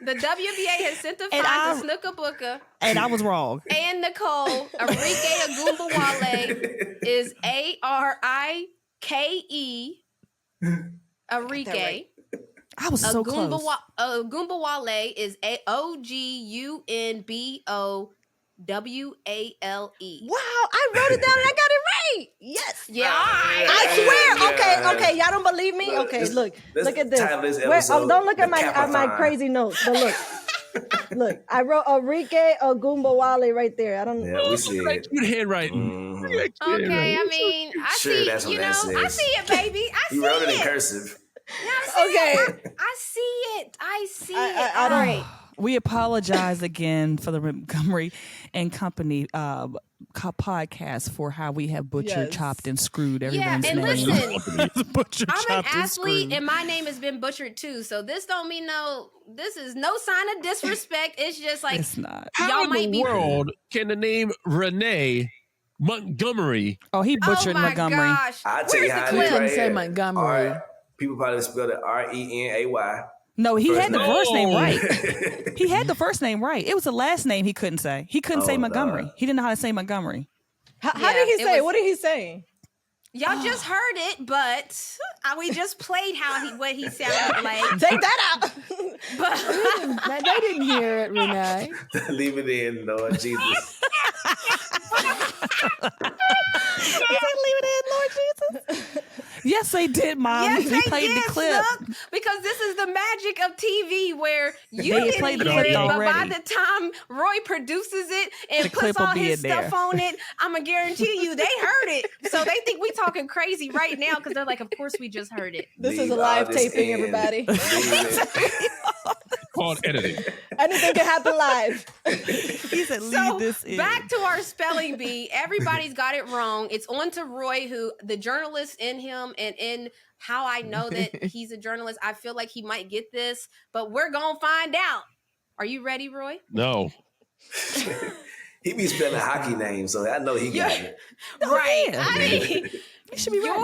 Speaker 1: The WNBA has sent a
Speaker 2: And
Speaker 1: fine to Snooka Booker
Speaker 2: And I was wrong.
Speaker 1: and Nicole. Arike Agumbawale is ARIKE. Arike.
Speaker 2: I was so close.
Speaker 1: Agumbawale is AOGUNBOWALE.
Speaker 6: Wow, I wrote it down and I got it right. Yes.
Speaker 1: Yeah.
Speaker 6: I swear Okay. Y'all don't believe me? Okay, look at this. Don't look at my crazy notes. But look, I wrote Enrique Ogumbawale right there. I don't know.
Speaker 3: Yeah, we see it.
Speaker 5: Good handwriting.
Speaker 1: Okay, I mean, I see.
Speaker 3: That's what that says.
Speaker 1: I see it, baby. I see it.
Speaker 3: You wrote it in cursive.
Speaker 1: Okay, I see it. I see it. All right.
Speaker 2: We apologize again for the Montgomery and Company podcast for how we have butchered, chopped, and screwed everyone's name.
Speaker 1: Listen,
Speaker 2: butchered,
Speaker 1: I'm an
Speaker 2: chopped,
Speaker 1: athlete, and my name has been butchered too. So this don't mean this is no sign of disrespect. It's just like
Speaker 2: it's not.
Speaker 5: How in the world can the name Renee Montgomery?
Speaker 2: Oh, he butchered Montgomery.
Speaker 1: Gosh.
Speaker 3: I'll tell you how
Speaker 4: We couldn't say Montgomery.
Speaker 3: People probably spelled it Renay.
Speaker 2: No, he had the first name right. He had the first name right. It was the last name he couldn't say. He couldn't say Montgomery. He didn't know how to say Montgomery.
Speaker 6: How did he say? What did he say?
Speaker 1: Y'all just heard it, but we just played what he sounded like.
Speaker 6: Take that out.
Speaker 1: But
Speaker 4: they didn't hear it, Renee.
Speaker 3: Leave it in, Lord Jesus.
Speaker 2: Leave it in, Lord Jesus. Yes, they did, Mom.
Speaker 1: Yes,
Speaker 2: we played the clip.
Speaker 1: Snook, because this is the magic of TV where you
Speaker 2: They
Speaker 1: didn't
Speaker 2: played the
Speaker 1: hear
Speaker 2: clip
Speaker 1: it, but by
Speaker 2: already.
Speaker 1: the time Roy produces it and
Speaker 2: The
Speaker 1: puts
Speaker 2: clip will
Speaker 1: all
Speaker 2: be
Speaker 1: his
Speaker 2: in
Speaker 1: stuff
Speaker 2: there.
Speaker 1: on it, I'm going to guarantee you they heard it. So they think we talking crazy right now because they're like, of course we just heard it.
Speaker 6: This is a live taping, everybody.
Speaker 5: Called editing.
Speaker 6: Anything can happen live.
Speaker 2: He said, leave this in.
Speaker 1: Back to our spelling bee. Everybody's got it wrong. It's on to Roy, who the journalist in him and in how I know that he's a journalist. I feel like he might get this, but we're going to find out. Are you ready, Roy?
Speaker 5: No.
Speaker 3: He be spelling hockey names, so I know he got it.
Speaker 1: Right.
Speaker 2: Yeah.
Speaker 1: I mean,
Speaker 2: You should be ready.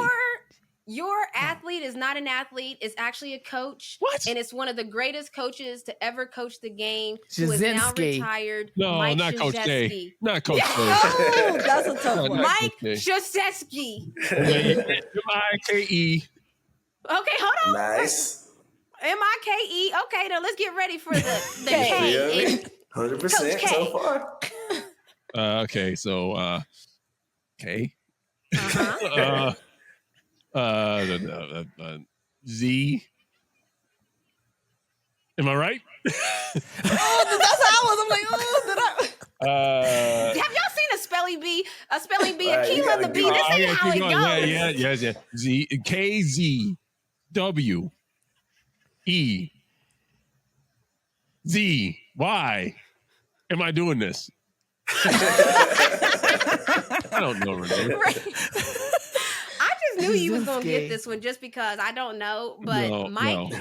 Speaker 1: Your athlete is not an athlete. It's actually a coach.
Speaker 2: What?
Speaker 1: And it's one of the greatest coaches to ever coach the game, who is now
Speaker 4: Jasinski.
Speaker 1: retired.
Speaker 5: No,
Speaker 1: Mike
Speaker 5: not Coach K.
Speaker 1: Krzyzewski.
Speaker 5: Not Coach K.
Speaker 6: Oh, that's a tough one.
Speaker 1: Mike
Speaker 5: Okay.
Speaker 1: Krzyzewski.
Speaker 5: M-I-K-E.
Speaker 1: Okay, hold on.
Speaker 3: Nice.
Speaker 1: M-I-K-E. Okay, now let's get ready for the
Speaker 6: Okay.
Speaker 1: K.
Speaker 3: Yeah.
Speaker 1: And
Speaker 3: 100%
Speaker 1: Coach K.
Speaker 3: so far.
Speaker 5: Okay, so K.
Speaker 1: Uh-huh.
Speaker 5: Z. Am I right?
Speaker 6: That's how I was. I'm like, oh, did I?
Speaker 1: Have y'all seen a spelling bee? A spelling bee,
Speaker 3: Right, you
Speaker 1: Aquila and the
Speaker 3: gotta
Speaker 1: bee.
Speaker 3: go.
Speaker 1: This ain't how it goes.
Speaker 5: Yeah. Z K Z W E Z Y. Am I doing this? I don't know, Renee.
Speaker 1: Right. I just knew you was gonna
Speaker 4: Jasinski.
Speaker 1: get this one just because I don't know, but Mike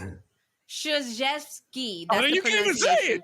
Speaker 1: Krzyzewski. That's the
Speaker 5: You can't even say
Speaker 1: pronunciation.
Speaker 5: it.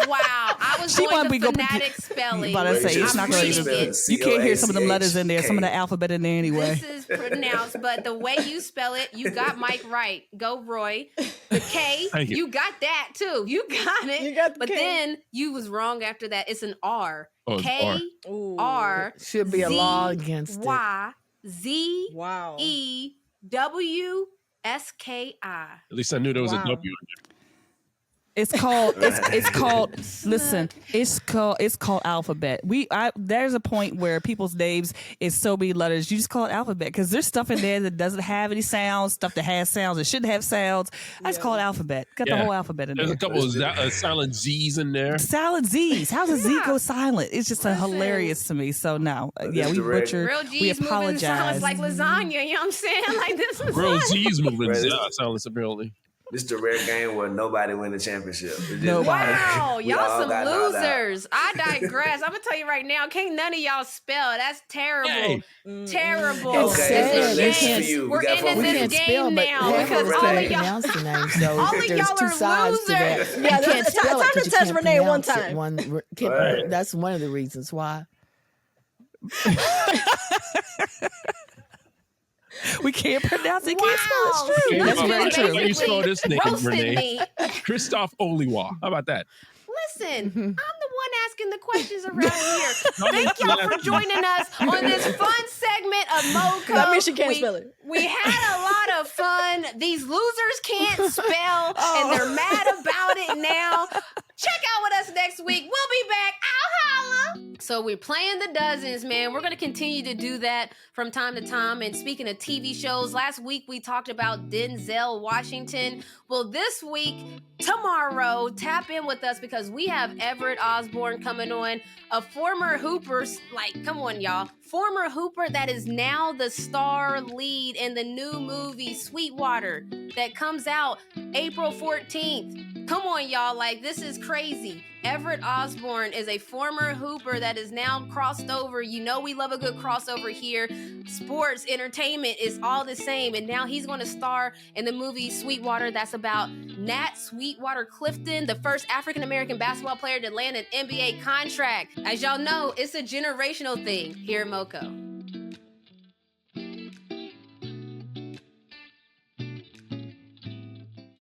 Speaker 1: Wow, I was
Speaker 2: She
Speaker 1: doing
Speaker 2: wanna
Speaker 1: the
Speaker 2: be go-
Speaker 1: phonetic spelling.
Speaker 2: About to say, it's
Speaker 1: I'm
Speaker 2: not gonna
Speaker 1: reading
Speaker 2: even.
Speaker 1: it.
Speaker 2: You can't hear some of them letters in there, some of the alphabet in there anyway.
Speaker 1: This is pronounced, but the way you spell it, you got Mike right. Go, Roy. The K,
Speaker 5: Thank you.
Speaker 1: you got that too. You got it.
Speaker 6: You got the
Speaker 1: but
Speaker 6: K.
Speaker 1: then you was wrong after that. It's an R.
Speaker 5: Oh, it's
Speaker 1: K
Speaker 6: Ooh.
Speaker 1: R
Speaker 4: Should be a
Speaker 1: Z,
Speaker 4: law against it.
Speaker 1: Y Z
Speaker 6: Wow.
Speaker 1: E W S K I.
Speaker 5: At least I knew there was
Speaker 6: Wow.
Speaker 5: a W.
Speaker 2: It's called. It's called. Listen, it's called alphabet. There's a point where people's names is so many letters. You just call it alphabet because there's stuff in there that doesn't have any sounds. Stuff that has sounds that shouldn't have sounds. I just call it alphabet. Got the
Speaker 5: Yeah.
Speaker 2: whole alphabet in
Speaker 5: There's
Speaker 2: there.
Speaker 5: a couple of silent Z's in there.
Speaker 2: Silent Z's. How does a Z
Speaker 1: Yeah.
Speaker 2: go silent? It's just hilarious to me. So no, yeah, we
Speaker 3: direct.
Speaker 2: butchered.
Speaker 1: Real
Speaker 2: We
Speaker 1: G's moving
Speaker 2: apologize.
Speaker 1: sounds like lasagna. You know what I'm saying? Like this is
Speaker 5: Real
Speaker 1: fun.
Speaker 5: Z's moving.
Speaker 3: Right.
Speaker 5: Yeah, silence apparently.
Speaker 3: This is the rare game where nobody win the championship. It's just-
Speaker 2: Nobody.
Speaker 1: Wow,
Speaker 3: We
Speaker 1: y'all
Speaker 3: all
Speaker 1: some
Speaker 3: got knocked out.
Speaker 1: losers. I digress. I'm gonna tell you right now, can't none of y'all spell. That's terrible.
Speaker 5: Hey.
Speaker 1: Terrible.
Speaker 4: It's
Speaker 3: Okay,
Speaker 4: sad.
Speaker 1: This is
Speaker 3: next
Speaker 1: game.
Speaker 3: for you. We
Speaker 1: We're
Speaker 3: got
Speaker 1: ending
Speaker 3: four
Speaker 4: We
Speaker 1: this
Speaker 4: can't
Speaker 1: game
Speaker 4: spell, but
Speaker 1: now
Speaker 4: half
Speaker 1: because
Speaker 4: of us
Speaker 1: all
Speaker 4: can't
Speaker 1: of y'all.
Speaker 4: pronounce the name. So
Speaker 1: All of
Speaker 4: there's
Speaker 1: y'all
Speaker 4: two
Speaker 1: are
Speaker 4: sides to that.
Speaker 1: losers.
Speaker 6: Yeah,
Speaker 4: You can't
Speaker 6: it's time
Speaker 4: spell it
Speaker 6: to
Speaker 4: 'cause you
Speaker 6: test
Speaker 4: can't
Speaker 6: Renee one
Speaker 4: pronounce it.
Speaker 6: time.
Speaker 3: Right.
Speaker 4: That's one of the reasons why.
Speaker 2: We can't pronounce it. Can't spell it. It's true.
Speaker 1: Wow.
Speaker 2: That's
Speaker 1: Look,
Speaker 2: very
Speaker 1: you
Speaker 2: true.
Speaker 5: How you spell this name,
Speaker 1: roasted
Speaker 5: Renee?
Speaker 1: me.
Speaker 5: Christoph Oliwa. How about that?
Speaker 1: Listen, I'm the one asking the questions around here. Thank y'all for joining us on this fun segment of MoCo.
Speaker 6: That means she can't spell it.
Speaker 1: We had a lot of fun. These losers can't spell, and they're mad about it now. Check out with us next week. We'll be back. I'll holla. So we're playing the dozens, man. We're going to continue to do that from time to time. And speaking of TV shows, last week we talked about Denzel Washington. Well, this week, tomorrow, tap in with us because we have Everett Osborne coming on, a former Hooper, like, come on, y'all. Former Hooper that is now the star lead in the new movie Sweetwater that comes out April 14th. Come on, y'all. Like, this is crazy. Everett Osborne is a former Hooper that is now crossed over. You know we love a good crossover here. Sports, entertainment is all the same. And now he's going to star in the movie Sweetwater that's about Nat Sweetwater Clifton, the first African-American basketball player to land an NBA contract. As y'all know, it's a generational thing here at MoCo.